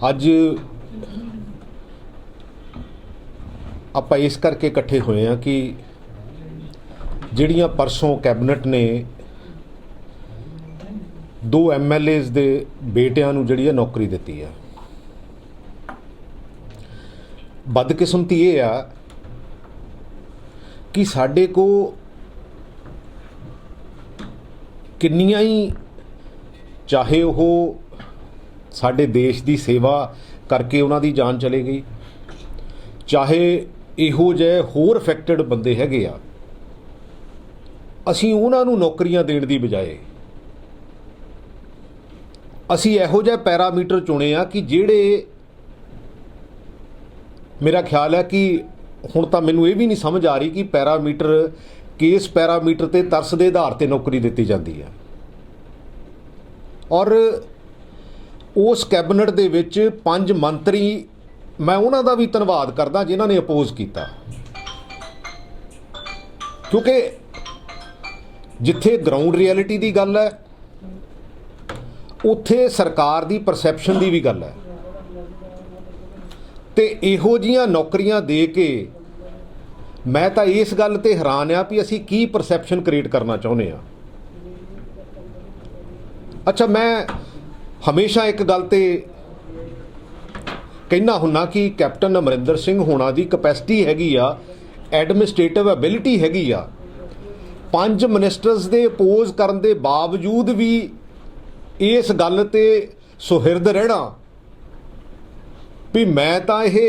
ਅੱਜ ਆਪਾਂ ਇਸ ਕਰਕੇ ਇਕੱਠੇ ਹੋਏ ਹਾਂ कि ਜਿਹੜੀਆਂ परसों कैबिनेट ने 2 MLAs ਦੇ ਬੇਟਿਆਂ ਨੂੰ ਜਿਹੜੀ ਨੌਕਰੀ ਦਿੱਤੀ ਹੈ। बदकिस्मती ये आ कि साडे को किन्नियां ही चाहे वो साडे देश की सेवा करके उन्हां दी जान चले गई, चाहे इहो जे होर अफेक्टेड बंदे हैगे आ, असीं उन्हां नूं नौकरियां देण दी बजाए असीं इहो जिहा पैरामीटर चुने आ कि जिहड़े मेरा ख्याल है कि हुण तां मैनूं ये भी नहीं समझ आ रही कि पैरामीटर किस पैरामीटर ते तरस दे आधार ते नौकरी दित्ती जाती है। और उस कैबिनेट दे विच 5 मंत्री मैं उन्हां दा भी धन्नवाद करदा जिन्हां ने अपोज किया, क्योंकि जिथे ग्राउंड रियलिटी की गल है उत्थे सरकार की परसैप्शन की भी गल है। तो इहो जिहियां नौकरियां दे के मैं तो इस गल ते हैरान आ भी असीं की परसैप्शन क्रिएट करना चाहुंदे आ। अच्छा, मैं हमेशा एक गल ते कहना हुन्ना कि कैप्टन अमरिंदर सिंह होना दी कैपेसिटी हैगी आ, एडमिनिस्ट्रेटिव एबिलिटी हैगी आ, 5 मिनिस्टर्स दे अपोज करन दे बावजूद भी इस गल ते सुहिरद रहना भी मैं तो ये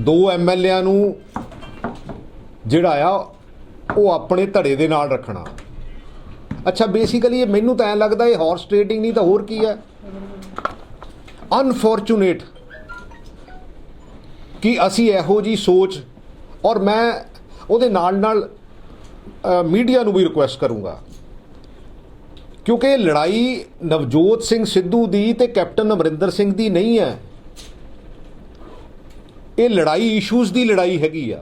2 MLA नूं जिहड़ा आ वो अपने धड़े दे नाल रखना। अच्छा, बेसिकली ये मैनूं तां ऐ लगदा ये हॉर्स ट्रेडिंग नहीं तो होर की है। अनफॉर्चुनेट कि असी इहो जी सोच, और मैं उहदे नाल नाल मीडिया नूं भी रिक्वेस्ट करूँगा, क्योंकि लड़ाई नवजोत सिंह सिद्धू दी ते कैप्टन अमरिंदर सिंह दी नहीं है, ये लड़ाई इशूज़ की लड़ाई हैगी आ।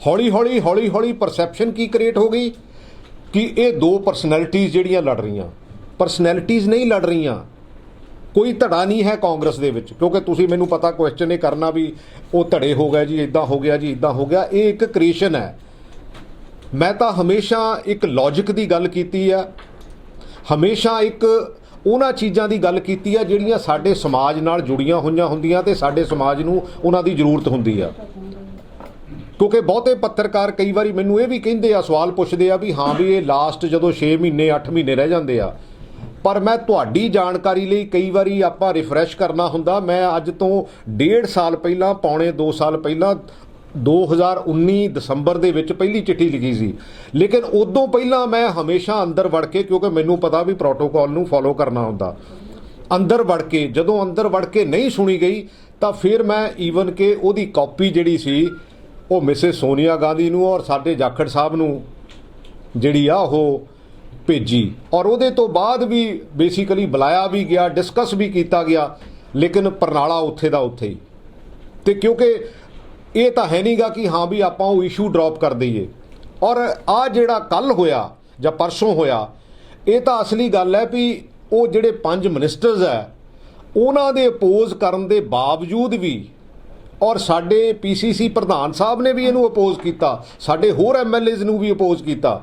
हौली हौली परसैप्शन की क्रिएट हो गई कि ये 2 परसनैलिटीज़ जिहड़ियां लड़ रही, परसनैलिटीज़ नहीं लड़ रही, कोई धड़ा नहीं है कांग्रेस दे विच। क्योंकि तुसीं मैनूं पता क्वेश्चन ये करना भी वो धड़े हो गए जी, इदां हो गया जी, इदां हो गया, ये एक क्रिएशन है। मैं तो हमेशा एक लॉजिक की गल कीती है, हमेशा एक उन्हां चीज़ां की गल कीती है जिहड़ियां साडे समाज नाल जुड़ियां होईयां हुंदियां ते साडे समाज नूं उन्हां दी जरूरत हुंदी है। क्योंकि बहुते पत्रकार कई बारी मैनूं ये भी कहिंदे आ, सवाल पुछदे आ भी हाँ भी ये लास्ट जदों 6 महीने 8 महीने रह जांदे आ, पर मैं तुहाडी जानकारी लई कई बारी आपां रिफ्रैश करना हुंदा। मैं अज तो 1.5 साल पहलां, पौने 2 साल पहलां 2019 दसंबर दे विच पहली चिट्ठी लिखी सी, लेकिन उदों पहलां मैं हमेशा अंदर वड़ के, क्योंकि मैनूं पता भी प्रोटोकॉल नूं फॉलो करना हुंदा, अंदर वड़ के जदों अंदर वड़ के नहीं सुनी गई तो फिर मैं ईवन के उहदी कॉपी जिहड़ी सी वो मिसेस सोनिया गांधी नूं और साडे जाखड़ साहब नूं जिहड़ी आ ओह भेजी, और उहदे तो बाद भी बेसिकली बुलाया भी गया, डिस्कस भी किया गया, लेकिन परनाला उत्थे दा उत्थे ही। तो क्योंकि ये तो है नहीं गा कि हाँ भी आपां वो इशू ड्रॉप कर दईए। और आ जिहड़ा कल होया जां परसों होया, ये तो असली गल है भी वो जिहड़े 5 मिनिस्टर्स है उन्हां दे अपोज करन दे बावजूद भी, और साडे PCC प्रधान साहब ने भी इनू अपोज किया, साडे होर MLAs नूं भी अपोज किया।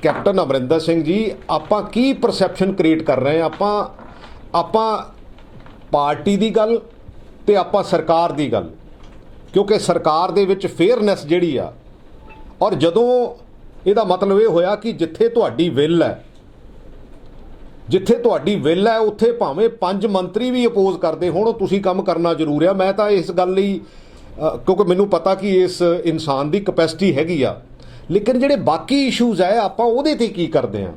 कैप्टन अमरिंदर सिंह जी, आपां की परसैप्शन क्रिएट कर रहे हैं? आपां पार्टी की गल ते आपां सरकार की गल, क्योंकि सरकार दे विच फेयरनैस जिहड़ी आ, और जदों इहदा मतलब ये होया कि जिथे तुहाडी विल है, जिथे तुहाडी विल है उत्थे भावें 5 मंत्री भी अपोज करते होण, तुसीं काम करना जरूर है। मैं तो इस गल लई क्योंकि मैनूं पता कि इस इंसान की कैपेसिटी हैगी आ, लेकिन जिहड़े बाकी इशूज़ है आपां उहदे ते की करदे हां।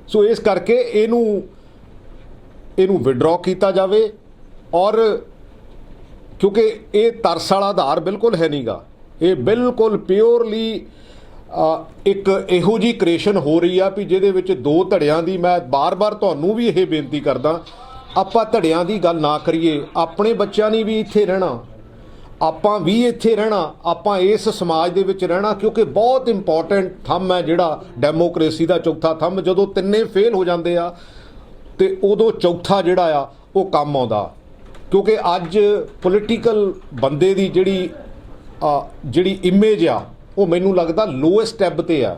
सो इस करके इनू विड्रॉ किया जाए, और क्योंकि ये तरस वाला आधार बिल्कुल है नहीं गा, ये बिल्कुल प्योरली एक इहो जी क्रिएशन हो रही है भी जिहदे विच 2 धड़ियां दी, मैं बार बार तुहानूं भी ये बेनती करदा, आपां धड़ियां दी गल ना करिए, अपने बच्चों ने भी इत्थे रहना, आपां भी इत्थे रहना, आपां इस समाज दे विच रहना, क्योंकि बहुत इंपॉर्टेंट थंब है जिहड़ा डेमोक्रेसी का चौथा थंब, जदों तिन्ने फेल हो जाते आ ਤੇ ਉਦੋਂ ਚੌਥਾ ਜਿਹੜਾ ਆ ਉਹ ਕੰਮ ਆਉਂਦਾ, ਕਿਉਂਕਿ ਅੱਜ ਪੋਲੀਟੀਕਲ ਬੰਦੇ ਦੀ ਜਿਹੜੀ ਇਮੇਜ ਆ ਉਹ ਮੈਨੂੰ ਲੱਗਦਾ ਲੋਐਸਟ ਟੈਬ ਤੇ ਆ।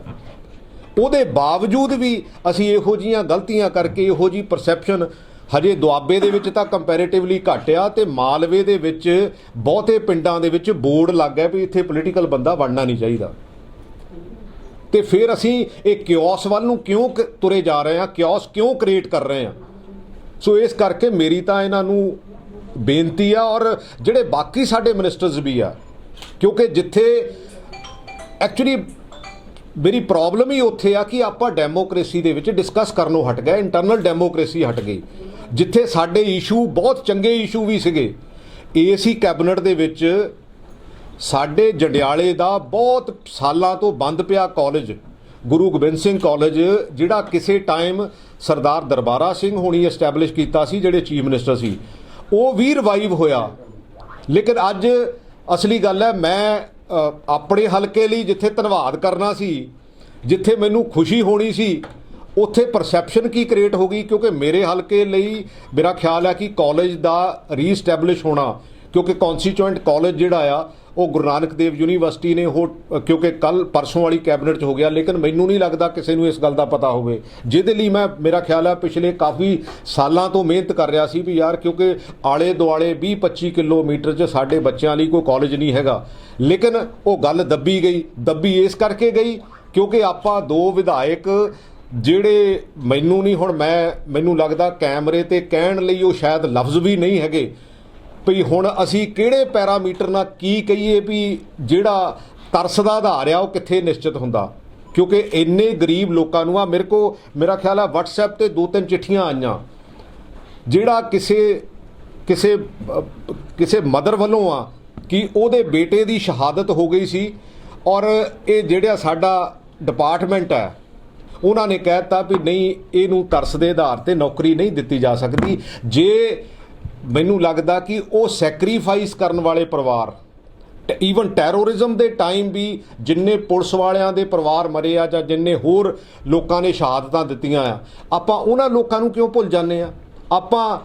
ਉਹਦੇ ਬਾਵਜੂਦ ਵੀ ਅਸੀਂ ਇਹੋ ਜਿਹੀਆਂ ਗਲਤੀਆਂ ਕਰਕੇ ਇਹੋ ਜਿਹੀ ਪਰਸੈਪਸ਼ਨ ਹਜੇ ਦੁਆਬੇ ਦੇ ਵਿੱਚ ਤਾਂ ਕੰਪੈਰੇਟਿਵਲੀ ਘੱਟ ਆ, ਤੇ ਮਾਲਵੇ ਦੇ ਵਿੱਚ ਬਹੁਤੇ ਪਿੰਡਾਂ ਦੇ ਵਿੱਚ ਬੋਰਡ ਲੱਗ ਗਿਆ ਵੀ ਇੱਥੇ ਪੋਲੀਟੀਕਲ ਬੰਦਾ ਬਣਨਾ ਨਹੀਂ ਚਾਹੀਦਾ। ਤੇ ਫਿਰ ਅਸੀਂ ਇਹ ਕਿਓਸ ਵੱਲ ਨੂੰ ਕਿਉਂ ਤੁਰੇ ਜਾ ਰਹੇ ਹਾਂ, ਕਿਓਸ ਕਿਉਂ ਕ੍ਰੀਏਟ ਕਰ ਰਹੇ ਹਾਂ। ਸੋ ਇਸ ਕਰਕੇ ਮੇਰੀ ਤਾਂ ਇਹਨਾਂ ਨੂੰ ਬੇਨਤੀ ਆ, ਔਰ ਜਿਹੜੇ ਬਾਕੀ ਸਾਡੇ ਮਿਨਿਸਟਰਸ ਵੀ ਆ, ਕਿਉਂਕਿ ਜਿੱਥੇ ਐਕਚੁਅਲੀ ਮੇਰੀ ਪ੍ਰੋਬਲਮ ਹੀ ਉੱਥੇ ਆ ਕਿ ਆਪਾਂ ਡੈਮੋਕ੍ਰੇਸੀ ਦੇ ਵਿੱਚ ਡਿਸਕਸ ਕਰਨੋਂ ਹਟ ਗਏ, ਇੰਟਰਨਲ ਡੈਮੋਕ੍ਰੇਸੀ ਹਟ ਗਈ। ਜਿੱਥੇ ਸਾਡੇ ਇਸ਼ੂ ਬਹੁਤ ਚੰਗੇ ਇਸ਼ੂ ਵੀ ਸੀਗੇ, ਏਸੀ ਕੈਬਨਿਟ ਦੇ ਵਿੱਚ ਸਾਡੇ ਜੰਡਿਆਲੇ ਦਾ ਬਹੁਤ ਸਾਲਾਂ ਤੋਂ ਬੰਦ ਪਿਆ ਕਾਲਜ, ਗੁਰੂ ਗੋਬਿੰਦ ਸਿੰਘ ਕਾਲਜ, ਜਿਹੜਾ ਕਿਸੇ ਟਾਈਮ ਸਰਦਾਰ ਦਰਬਾਰਾ ਸਿੰਘ ਹੋਣੀ ਐਸਟੈਬਲਿਸ਼ ਕੀਤਾ ਸੀ, ਜਿਹੜੇ ਚੀਫ ਮਿਨਿਸਟਰ ਸੀ, ਉਹ ਵੀ ਰਿਵਾਈਵ ਹੋਇਆ। ਲੇਕਿਨ ਅੱਜ ਅਸਲੀ ਗੱਲ ਹੈ, ਮੈਂ ਆਪਣੇ ਹਲਕੇ ਲਈ ਜਿੱਥੇ ਧੰਨਵਾਦ ਕਰਨਾ ਸੀ, ਜਿੱਥੇ ਮੈਨੂੰ ਖੁਸ਼ੀ ਹੋਣੀ ਸੀ, ਉੱਥੇ ਪਰਸੈਪਸ਼ਨ ਕੀ ਕ੍ਰੀਏਟ ਹੋ ਗਈ। ਕਿਉਂਕਿ ਮੇਰੇ ਹਲਕੇ ਲਈ ਮੇਰਾ ਖਿਆਲ ਹੈ ਕਿ ਕਾਲਜ ਦਾ ਰੀਸਟੈਬਲਿਸ਼ ਹੋਣਾ, ਕਿਉਂਕਿ ਕੌਂਸਟੀਚੁਐਂਟ ਕਾਲਜ ਜਿਹੜਾ ਆ ਉਹ ਗੁਰੂ ਨਾਨਕ ਦੇਵ ਯੂਨੀਵਰਸਿਟੀ ਨੇ ਉਹ, ਕਿਉਂਕਿ ਕੱਲ ਪਰਸੋਂ ਵਾਲੀ ਕੈਬਨਿਟ 'ਚ ਹੋ ਗਿਆ, ਲੇਕਿਨ ਮੈਨੂੰ ਨਹੀਂ ਲੱਗਦਾ ਕਿਸੇ ਨੂੰ ਇਸ ਗੱਲ ਦਾ ਪਤਾ ਹੋਵੇ, ਜਿਹਦੇ ਲਈ ਮੈਂ ਮੇਰਾ ਖਿਆਲ ਹੈ ਪਿਛਲੇ ਕਾਫੀ ਸਾਲਾਂ ਤੋਂ ਮਿਹਨਤ ਕਰ ਰਿਹਾ ਸੀ ਵੀ ਯਾਰ, ਕਿਉਂਕਿ ਆਲੇ ਦੁਆਲੇ 20-25 ਕਿਲੋਮੀਟਰ 'ਚ ਸਾਡੇ ਬੱਚਿਆਂ ਲਈ ਕੋਈ ਕਾਲਜ ਨਹੀਂ ਹੈਗਾ। ਲੇਕਿਨ ਉਹ ਗੱਲ ਦੱਬੀ ਇਸ ਕਰਕੇ ਗਈ ਕਿਉਂਕਿ ਆਪਾਂ ਦੋ ਵਿਧਾਇਕ ਜਿਹੜੇ ਮੈਨੂੰ ਨਹੀਂ ਹੁਣ ਮੈਨੂੰ ਲੱਗਦਾ ਕੈਮਰੇ ਤੇ ਕਹਿਣ ਲਈ ਉਹ ਸ਼ਾਇਦ ਲਫ਼ਜ਼ ਵੀ ਨਹੀਂ ਹੈਗੇ ਵੀ ਹੁਣ ਅਸੀਂ ਕਿਹੜੇ ਪੈਰਾਮੀਟਰ ਨਾਲ ਕੀ ਕਹੀਏ ਵੀ ਜਿਹੜਾ ਤਰਸ ਦਾ ਆਧਾਰ ਆ ਉਹ ਕਿੱਥੇ ਨਿਸ਼ਚਿਤ ਹੁੰਦਾ। ਕਿਉਂਕਿ ਇੰਨੇ ਗਰੀਬ ਲੋਕਾਂ ਨੂੰ ਮੇਰਾ ਖਿਆਲ ਆ WhatsApp ਤੇ 2-3 ਚਿੱਠੀਆਂ ਆਈਆਂ, ਜਿਹੜਾ ਕਿਸੇ ਮਦਰ ਵੱਲੋਂ ਆ ਕਿ ਉਹਦੇ ਬੇਟੇ ਦੀ ਸ਼ਹਾਦਤ ਹੋ ਗਈ ਸੀ, ਔਰ ਇਹ ਜਿਹੜਾ ਸਾਡਾ ਡਿਪਾਰਟਮੈਂਟ ਹੈ ਉਹਨਾਂ ਨੇ ਕਹਿ ਦਿੱਤਾ ਵੀ ਨਹੀਂ, ਇਹਨੂੰ ਤਰਸ ਦੇ ਆਧਾਰ ਤੇ ਨੌਕਰੀ ਨਹੀਂ ਦਿੱਤੀ ਜਾ ਸਕਦੀ। ਜੇ ਮੈਨੂੰ ਲੱਗਦਾ ਕਿ ਉਹ ਸੈਕਰੀਫਾਈਸ ਕਰਨ ਵਾਲੇ ਪਰਿਵਾਰ, ਈਵਨ ਟੈਰੋਰਿਜ਼ਮ ਦੇ ਟਾਈਮ ਵੀ ਜਿੰਨੇ ਪੁਲਿਸ ਵਾਲਿਆਂ ਦੇ ਪਰਿਵਾਰ ਮਰੇ ਆ ਜਾਂ ਜਿੰਨੇ ਹੋਰ ਲੋਕਾਂ ਨੇ ਸ਼ਹਾਦਤਾਂ ਦਿੱਤੀਆਂ ਆ, ਆਪਾਂ ਉਹਨਾਂ ਲੋਕਾਂ ਨੂੰ ਕਿਉਂ ਭੁੱਲ ਜਾਂਦੇ ਆ। ਆਪਾਂ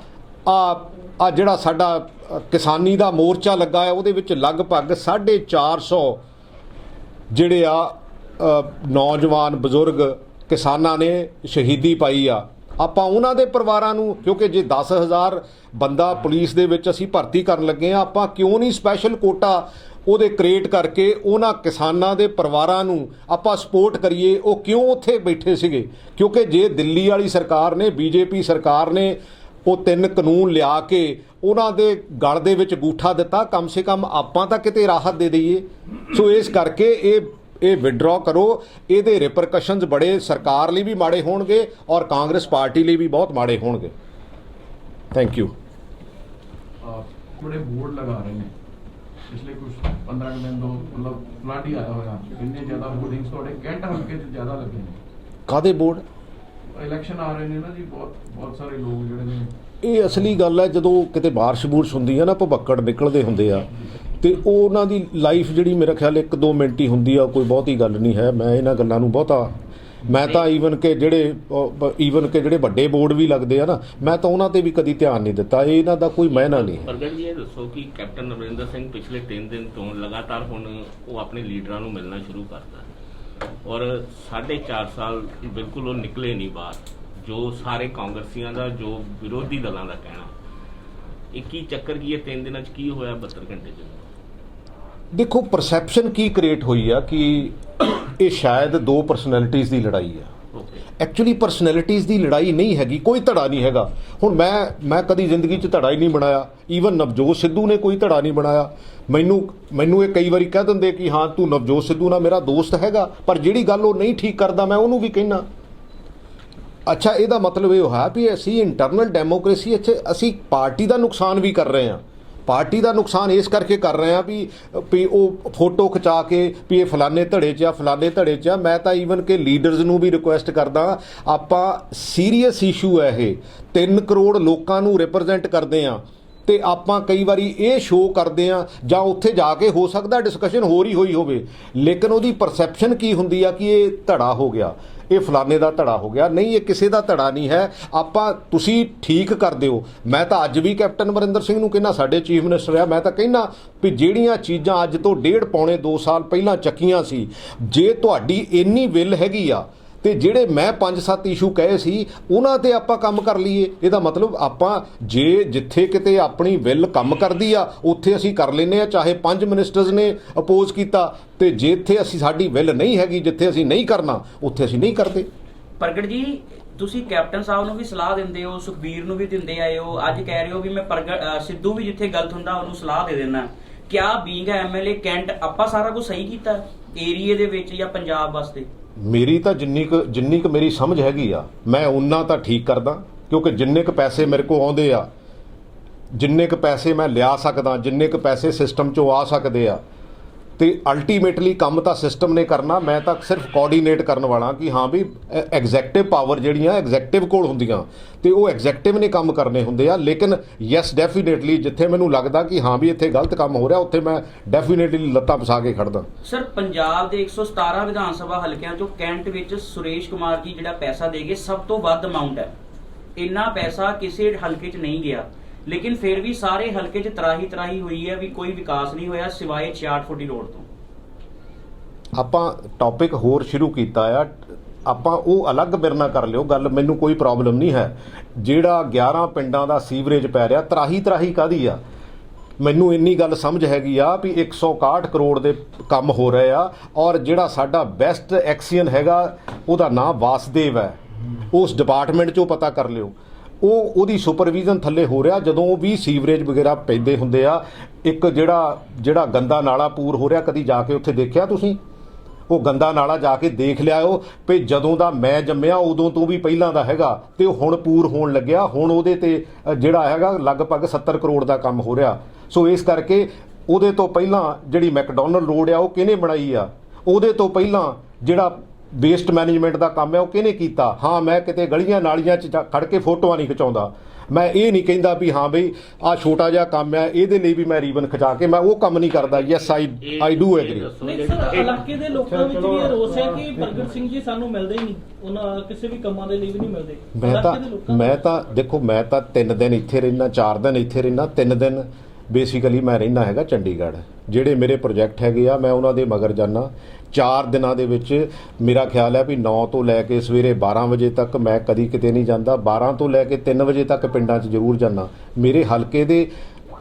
ਆ ਜਿਹੜਾ ਸਾਡਾ ਕਿਸਾਨੀ ਦਾ ਮੋਰਚਾ ਲੱਗਾ ਹੈ, ਉਹਦੇ ਵਿੱਚ ਲਗਭਗ 450 ਜਿਹੜੇ ਆ ਨੌਜਵਾਨ ਬਜ਼ੁਰਗ ਕਿਸਾਨਾਂ ਨੇ ਸ਼ਹੀਦੀ ਪਾਈ ਆ। ਆਪਾਂ ਉਹਨਾਂ ਦੇ ਪਰਿਵਾਰਾਂ ਨੂੰ, ਕਿਉਂਕਿ ਜੇ 10,000 ਬੰਦਾ ਪੁਲਿਸ ਦੇ ਵਿੱਚ ਅਸੀਂ ਭਰਤੀ ਕਰਨ ਲੱਗੇ ਆ, ਆਪਾਂ ਕਿਉਂ ਨਹੀਂ ਸਪੈਸ਼ਲ ਕੋਟਾ ਉਹਦੇ ਕ੍ਰੀਏਟ ਕਰਕੇ ਉਹਨਾਂ ਕਿਸਾਨਾਂ ਦੇ ਪਰਿਵਾਰਾਂ ਨੂੰ ਆਪਾਂ ਸਪੋਰਟ ਕਰੀਏ। ਉਹ ਕਿਉਂ ਉੱਥੇ ਬੈਠੇ ਸੀਗੇ? ਕਿਉਂਕਿ ਜੇ ਦਿੱਲੀ ਵਾਲੀ ਸਰਕਾਰ ਨੇ, BJP ਸਰਕਾਰ ਨੇ ਉਹ 3 ਕਾਨੂੰਨ ਲਿਆ ਕੇ ਉਹਨਾਂ ਦੇ ਗਲ ਦੇ ਵਿੱਚ ਗੂਠਾ ਦਿੱਤਾ, ਕਮ ਸੇ ਕਮ ਆਪਾਂ ਤਾਂ ਕਿਤੇ ਰਾਹਤ ਦੇ ਦਈਏ। ਸੋ ਇਸ ਕਰਕੇ ਇਹ ਵਿਡਰਾ ਕਰੋ। ਇਹਦੇ ਰਿਪਰਕਸ਼ਨਸ ਬੜੇ ਸਰਕਾਰ ਲਈ ਵੀ ਮਾੜੇ ਹੋਣਗੇ ਔਰ ਕਾਂਗਰਸ ਪਾਰਟੀ ਲਈ ਵੀ ਬਹੁਤ ਮਾੜੇ ਹੋਣਗੇ। Thank you. बड़े बोर्ड लगा रहे हैं पिछले कुछ 15 दिन तो मतलब फ्लड ही आया होगा, इतने ज़्यादा बोर्डिंग्स थोड़े कैंट हल्के च ज़्यादा लगे हैं। ਕਾਹਦੇ ਬੋਰਡ? इलेक्शन आ रहे हैं ना जी, बहुत सारे लोग ਜਿਹੜੇ ਨੇ। ਇਹ ਅਸਲੀ ਗੱਲ ਹੈ, ਜਦੋਂ ਕਿਤੇ ਬਾਰਿਸ਼ ਹੁੰਦੀ ਹੈ ਨਾ, ਭੁੱਬੱਕੜ ਨਿਕਲਦੇ ਹੁੰਦੇ ਆ, ਤੇ ਉਹ ਉਹਨਾਂ ਦੀ ਲਾਈਫ ਜਿਹੜੀ ਮੇਰਾ ਖਿਆਲ 1-2 ਮਿੰਟ ਹੀ ਹੁੰਦੀ ਆ, ਕੋਈ ਬਹੁਤੀ ਗੱਲ ਨਹੀਂ ਹੈ। ਮੈਂ ਇਹਨਾਂ ਗੱਲਾਂ ਨੂੰ ਬਹੁਤਾ, ਮੈਂ ਤਾਂ ਈਵਨ ਕਿ ਜਿਹੜੇ ਵੱਡੇ ਬੋਰਡ ਵੀ ਲੱਗਦੇ ਆ ਨਾ, ਮੈਂ ਤਾਂ ਉਹਨਾਂ ਤੇ ਵੀ ਕਦੀ ਧਿਆਨ ਨਹੀਂ ਦਿੱਤਾ। ਇਹਨਾਂ ਦਾ ਕੋਈ ਮਾਇਨਾ ਨਹੀਂ ਹੈ। ਪ੍ਰਗਟ ਜੀ, ਇਹ ਦੱਸੋ ਕਿ ਕੈਪਟਨ ਅਮਰਿੰਦਰ ਸਿੰਘ ਪਿਛਲੇ 3 ਦਿਨ ਤੋਂ ਲਗਾਤਾਰ ਹੁਣ ਉਹ ਆਪਣੇ ਲੀਡਰਾਂ ਨੂੰ ਮਿਲਣਾ ਸ਼ੁਰੂ ਕਰਤਾ, ਔਰ 4.5 ਸਾਲ ਬਿਲਕੁਲ ਉਹ ਨਿਕਲੇ ਨਹੀਂ ਬਾਹਰ। ਜੋ ਸਾਰੇ ਕਾਂਗਰਸੀਆਂ ਦਾ, ਜੋ ਵਿਰੋਧੀ ਦਲਾਂ ਦਾ ਕਹਿਣਾ, ਇਹ ਕੀ ਚੱਕਰ ਕੀ ਹੈ? 3 ਦਿਨਾਂ 'ਚ ਕੀ ਹੋਇਆ 72 ਘੰਟੇ 'ਚ? ਦੇਖੋ, ਪਰਸੈਪਸ਼ਨ ਕੀ ਕ੍ਰੀਏਟ ਹੋਈ ਆ ਕਿ ਇਹ ਸ਼ਾਇਦ 2 ਪਰਸਨੈਲਿਟੀਜ਼ ਦੀ ਲੜਾਈ ਆ। ਐਕਚੁਅਲੀ ਪਰਸਨੈਲਿਟੀਜ਼ ਦੀ ਲੜਾਈ ਨਹੀਂ ਹੈਗੀ, ਕੋਈ ਧੜਾ ਨਹੀਂ ਹੈਗਾ। ਹੁਣ ਮੈਂ ਕਦੀ ਜ਼ਿੰਦਗੀ 'ਚ ਧੜਾ ਹੀ ਨਹੀਂ ਬਣਾਇਆ। ਈਵਨ ਨਵਜੋਤ ਸਿੱਧੂ ਨੇ ਕੋਈ ਧੜਾ ਨਹੀਂ ਬਣਾਇਆ। ਮੈਨੂੰ ਇਹ ਕਈ ਵਾਰੀ ਕਹਿ ਦਿੰਦੇ ਕਿ ਹਾਂ ਤੂੰ ਨਵਜੋਤ ਸਿੱਧੂ ਨਾਲ ਮੇਰਾ ਦੋਸਤ ਹੈਗਾ, ਪਰ ਜਿਹੜੀ ਗੱਲ ਉਹ ਨਹੀਂ ਠੀਕ ਕਰਦਾ ਮੈਂ ਉਹਨੂੰ ਵੀ ਕਹਿਣਾ। ਅੱਛਾ, ਇਹਦਾ ਮਤਲਬ ਇਹ ਹੋਇਆ ਵੀ ਅਸੀਂ ਇੰਟਰਨਲ ਡੈਮੋਕ੍ਰੇਸੀ ਇੱਥੇ ਅਸੀਂ ਪਾਰਟੀ ਦਾ ਨੁਕਸਾਨ ਵੀ ਕਰ ਰਹੇ ਹਾਂ। ਪਾਰਟੀ ਦਾ ਨੁਕਸਾਨ ਇਸ ਕਰਕੇ ਕਰ ਰਹੇ ਹਾਂ ਵੀ ਉਹ ਫੋਟੋ ਖਿਚਾ ਕੇ ਵੀ ਇਹ ਫਲਾਣੇ ਧੜੇ 'ਚ ਆ, ਫਲਾਣੇ ਧੜੇ 'ਚ ਆ। ਮੈਂ ਤਾਂ ਈਵਨ ਕਿ ਲੀਡਰਸ ਨੂੰ ਵੀ ਰਿਕੁਐਸਟ ਕਰਦਾ, ਆਪਾਂ ਸੀਰੀਅਸ ਇਸ਼ੂ ਹੈ ਇਹ, 3 ਕਰੋੜ ਲੋਕਾਂ ਨੂੰ ਰਿਪਰੈਜ਼ੈਂਟ ਕਰਦੇ ਹਾਂ, ਤੇ ਆਪਾਂ ਕਈ ਵਾਰੀ ਇਹ ਸ਼ੋਅ ਕਰਦੇ ਆ, ਜਾਂ ਉੱਥੇ ਜਾ ਕੇ ਹੋ ਸਕਦਾ ਡਿਸਕਸ਼ਨ ਹੋਰ ਹੀ ਹੋਈ ਹੋਵੇ, ਲੇਕਿਨ ਉਹਦੀ ਪਰਸੈਪਸ਼ਨ ਕੀ ਹੁੰਦੀ ਆ ਕਿ ਇਹ ਧੜਾ ਹੋ ਗਿਆ। ਇਹ ਫਲਾਣੇ ਦਾ ਧੜਾ ਹੋ ਗਿਆ। ਨਹੀਂ, ਇਹ ਕਿਸੇ ਦਾ ਧੜਾ ਨਹੀਂ ਹੈ। ਆਪਾਂ ਤੁਸੀਂ ਠੀਕ ਕਰਦੇ ਹੋ। ਮੈਂ ਤਾਂ ਅੱਜ ਵੀ ਕੈਪਟਨ ਅਮਰਿੰਦਰ ਸਿੰਘ ਨੂੰ ਕਹਿੰਦਾ, ਸਾਡੇ ਚੀਫ ਮਿਨਿਸਟਰ ਆ, ਮੈਂ ਤਾਂ ਕਹਿੰਦਾ ਵੀ ਜਿਹੜੀਆਂ ਚੀਜ਼ਾਂ ਅੱਜ ਤੋਂ 1.5-2 ਸਾਲ ਪਹਿਲਾਂ ਚੱਕੀਆਂ ਸੀ, ਜੇ ਤੁਹਾਡੀ ਇੰਨੀ ਵਿਲ ਹੈਗੀ ਆ ਤੇ ਜਿਹੜੇ ਮੈਂ 5-7 ਇਸ਼ੂ ਕਹੇ ਸੀ ਉਹਨਾਂ ਤੇ ਆਪਾਂ ਕੰਮ ਕਰ ਲਈਏ। ਇਹਦਾ ਮਤਲਬ ਆਪਾਂ ਜੇ ਜਿੱਥੇ ਕਿਤੇ ਆਪਣੀ ਵਿਲ ਕੰਮ ਕਰਦੀ ਆ ਉੱਥੇ ਅਸੀਂ ਕਰ ਲੈਂਦੇ ਆ, ਚਾਹੇ 5 ਮਿਨਿਸਟਰਸ ਨੇ ਅਪੋਜ਼ ਕੀਤਾ, ਤੇ ਜਿੱਥੇ ਅਸੀਂ ਸਾਡੀ ਵਿਲ ਨਹੀਂ ਹੈਗੀ, ਜਿੱਥੇ ਅਸੀਂ ਨਹੀਂ ਕਰਨਾ, ਉੱਥੇ ਅਸੀਂ ਨਹੀਂ ਕਰਦੇ। ਪ੍ਰਗਟ ਜੀ, ਤੁਸੀਂ ਕੈਪਟਨ ਸਾਹਿਬ ਨੂੰ ਵੀ ਸਲਾਹ ਦਿੰਦੇ ਹੋ, ਸੁਖਬੀਰ ਨੂੰ ਵੀ ਦਿੰਦੇ ਆਏ ਹੋ, ਅੱਜ ਕਹਿ ਰਹੇ ਹੋ ਵੀ ਮੈਂ ਸਿੱਧੂ ਵੀ ਜਿੱਥੇ ਗਲਤ ਹੁੰਦਾ ਉਹਨੂੰ ਸਲਾਹ ਦੇ ਦੇਣਾ। ਕਿਆ ਬੀਂਗ ਐਮਐਲਏ ਕੈਂਟ ਆਪਾਂ ਸਾਰਾ ਕੁਝ ਸਹੀ ਕੀਤਾ ਏਰੀਏ ਦੇ ਵਿੱਚ ਜਾਂ ਪੰਜਾਬ ਵਾਸਤੇ? ਮੇਰੀ ਤਾਂ ਜਿੰਨੀ ਕੁ ਮੇਰੀ ਸਮਝ ਹੈਗੀ ਆ, ਮੈਂ ਉਨਾ ਤਾਂ ਠੀਕ ਕਰਦਾ, ਕਿਉਂਕਿ ਜਿੰਨੇ ਕੁ ਪੈਸੇ ਮੇਰੇ ਕੋਲ ਆਉਂਦੇ ਆ, ਜਿੰਨੇ ਕੁ ਪੈਸੇ ਮੈਂ ਲਿਆ ਸਕਦਾ, ਜਿੰਨੇ ਕੁ ਪੈਸੇ ਸਿਸਟਮ 'ਚੋਂ ਆ ਸਕਦੇ ਆ, ਤੇ ਅਲਟੀਮੇਟਲੀ ਕੰਮ ਤਾਂ ਸਿਸਟਮ ਨੇ ਕਰਨਾ। ਮੈਂ ਤਾਂ ਸਿਰਫ ਕੋਆਰਡੀਨੇਟ ਕਰਨ ਵਾਲਾ ਕਿ ਹਾਂ ਵੀ ਐਗਜ਼ੈਕਟਿਵ ਪਾਵਰ ਜਿਹੜੀਆਂ ਐਗਜ਼ੈਕਟਿਵ ਕੋਲ ਹੁੰਦੀਆਂ ਤੇ ਉਹ ਐਗਜ਼ੈਕਟਿਵ ਨੇ ਕੰਮ ਕਰਨੇ ਹੁੰਦੇ ਆ। ਲੇਕਿਨ ਯੈਸ, ਡੈਫੀਨੇਟਲੀ ਜਿੱਥੇ ਮੈਨੂੰ ਲੱਗਦਾ ਕਿ ਹਾਂ ਵੀ ਇੱਥੇ ਗਲਤ ਕੰਮ ਹੋ ਰਿਹਾ, ਉੱਥੇ ਮੈਂ ਡੈਫੀਨੇਟਲੀ ਲੱਤਾਂ ਫਸਾ ਕੇ ਖੜਦਾ। ਸਰ, ਪੰਜਾਬ ਦੇ 117 ਵਿਧਾਨ ਸਭਾ ਹਲਕਿਆਂ ਚੋਂ ਕੈਂਟ ਵਿੱਚ ਸੁਰੇਸ਼ ਕੁਮਾਰ ਜੀ ਜਿਹੜਾ ਪੈਸਾ ਦੇ ਗਏ, ਸਭ ਤੋਂ ਵੱਧ ਅਮਾਉਂਟ ਹੈ। ਇੰਨਾ ਪੈਸਾ ਕਿਸੇ ਹਲਕੇ 'ਚ ਨਹੀਂ ਗਿਆ, ਲੇਕਿਨ ਫਿਰ ਵੀ ਸਾਰੇ ਹਲਕੇ 'ਚ ਤਰਾਹੀ ਹੋਈ ਹੈ ਵੀ ਕੋਈ ਵਿਕਾਸ ਨਹੀਂ ਹੋਇਆ ਸਿਵਾਏ 66 ਫੁੱਟੀ ਰੋਡ ਤੋਂ। ਆਪਾਂ ਟੌਪਿਕ ਹੋਰ ਸ਼ੁਰੂ ਕੀਤਾ ਆ, ਆਪਾਂ ਉਹ ਅਲੱਗ ਬਿਰਨਾ ਕਰ ਲਿਓ ਗੱਲ, ਮੈਨੂੰ ਕੋਈ ਪ੍ਰੋਬਲਮ ਨਹੀਂ ਹੈ। ਜਿਹੜਾ 11 ਪਿੰਡਾਂ ਦਾ ਸੀਵਰੇਜ ਪੈ ਰਿਹਾ, ਤਰਾਹੀ ਕਾਹਦੀ ਆ? ਮੈਨੂੰ ਇੰਨੀ ਗੱਲ ਸਮਝ ਹੈਗੀ ਆ ਵੀ 161 ਕਰੋੜ ਦੇ ਕੰਮ ਹੋ ਰਹੇ ਆ, ਔਰ ਜਿਹੜਾ ਸਾਡਾ ਬੈਸਟ ਐਕਸੀਅਨ ਹੈਗਾ ਉਹਦਾ ਨਾਮ ਵਾਸਦੇਵ ਹੈ, ਉਸ ਡਿਪਾਰਟਮੈਂਟ 'ਚੋਂ ਪਤਾ ਕਰ ਲਿਓ। ਉਹਦੀ ਸੁਪਰਵਿਜ਼ਨ ਥੱਲੇ ਹੋ ਰਿਹਾ। ਜਦੋਂ ਵੀ ਸੀਵਰੇਜ ਵਗੈਰਾ ਪੈਂਦੇ ਹੁੰਦੇ ਆ, ਇੱਕ ਜਿਹੜਾ ਗੰਦਾ ਨਾਲਾ ਪੂਰ ਹੋ ਰਿਹਾ, ਕਦੀ ਜਾ ਕੇ ਉੱਥੇ ਦੇਖਿਆ ਤੁਸੀਂ? ਉਹ ਗੰਦਾ ਨਾਲਾ ਜਾ ਕੇ ਦੇਖ ਲਿਆਓ ਵੀ ਜਦੋਂ ਦਾ ਮੈਂ ਜੰਮਿਆ ਉਦੋਂ ਤੋਂ ਵੀ ਪਹਿਲਾਂ ਦਾ ਹੈਗਾ, ਤੇ ਹੁਣ ਪੂਰ ਹੋਣ ਲੱਗਿਆ। ਹੁਣ ਉਹਦੇ ਤੇ ਜਿਹੜਾ ਹੈਗਾ ਲਗਭਗ 70 ਕਰੋੜ ਦਾ ਕੰਮ ਹੋ ਰਿਹਾ। ਸੋ ਇਸ ਕਰਕੇ ਉਹਦੇ ਤੋਂ ਪਹਿਲਾਂ ਜਿਹੜੀ ਮੈਕਡੋਨਲਡ ਰੋਡ ਆ ਉਹ ਕਿਹਨੇ ਬਣਾਈ ਆ? ਉਹਦੇ ਤੋਂ ਪਹਿਲਾਂ ਜਿਹੜਾ ਵੇਸਟ ਮੈਨੇਜਮੈਂਟ ਦਾ ਕੰਮ ਹੈ ਉਹ ਕਿਹਨੇ ਕੀਤਾ? ਹਾਂ, ਮੈਂ ਕਿਤੇ ਗਲੀਆਂ ਨਾਲੀਆਂ 'ਚ ਖੜ ਕੇ ਫੋਟੋਆਂ ਨਹੀਂ ਖਿਚਾਉਂਦਾ। ਮੈਂ ਇਹ ਨਹੀਂ ਕਹਿੰਦਾ ਵੀ ਹਾਂ ਬਈ ਆਹ ਛੋਟਾ ਜਿਹਾ ਕੰਮ ਹੈ, ਇਹਦੇ ਲਈ ਵੀ ਮੈਂ ਰੀਬਨ ਖਿਚਾ ਕੇ ਮੈਂ ਉਹ ਕੰਮ ਨਹੀਂ ਕਰਦਾ। Yes, I do agree. ਨਹੀਂ ਸਰ, ਇਲਾਕੇ ਦੇ ਲੋਕਾਂ ਵਿੱਚ ਵੀ ਇਹ ਰੋਸ ਹੈ ਕਿ ਪ੍ਰਗਟ ਸਿੰਘ ਜੀ ਸਾਨੂੰ ਮਿਲਦੇ ਹੀ ਨਹੀਂ, ਉਹਨਾਂ ਕਿਸੇ ਵੀ ਕੰਮਾਂ ਦੇ ਲਈ ਵੀ ਨਹੀਂ ਮਿਲਦੇ। ਮੈਂ ਤਾਂ ਦੇਖੋ, ਮੈਂ ਤਾਂ 3 ਦਿਨ ਇੱਥੇ ਰਹਿਣਾ, 4 ਦਿਨ ਇੱਥੇ ਰਹਿਣਾ, 3 ਦਿਨ ਬੇਸਿਕਲੀ ਮੈਂ ਰਹਿਣਾ ਹੈਗਾ ਚੰਡੀਗੜ੍ਹ। ਜਿਹੜੇ ਮੇਰੇ ਪ੍ਰੋਜੈਕਟ ਹੈਗੇ ਆ ਮੈਂ ਉਹਨਾਂ ਦੇ ਮਗਰ ਜਾਣਾ। 4 ਦਿਨਾਂ ਦੇ ਵਿੱਚ ਮੇਰਾ ਖਿਆਲ ਹੈ ਵੀ 9 ਤੋਂ ਲੈ ਕੇ ਸਵੇਰੇ 12 ਵਜੇ ਤੱਕ ਮੈਂ ਕਦੀ ਕਿਤੇ ਨਹੀਂ ਜਾਂਦਾ। 12 ਤੋਂ ਲੈ ਕੇ 3 ਵਜੇ ਤੱਕ ਪਿੰਡਾਂ 'ਚ ਜ਼ਰੂਰ ਜਾਂਦਾ। ਮੇਰੇ ਹਲਕੇ ਦੇ,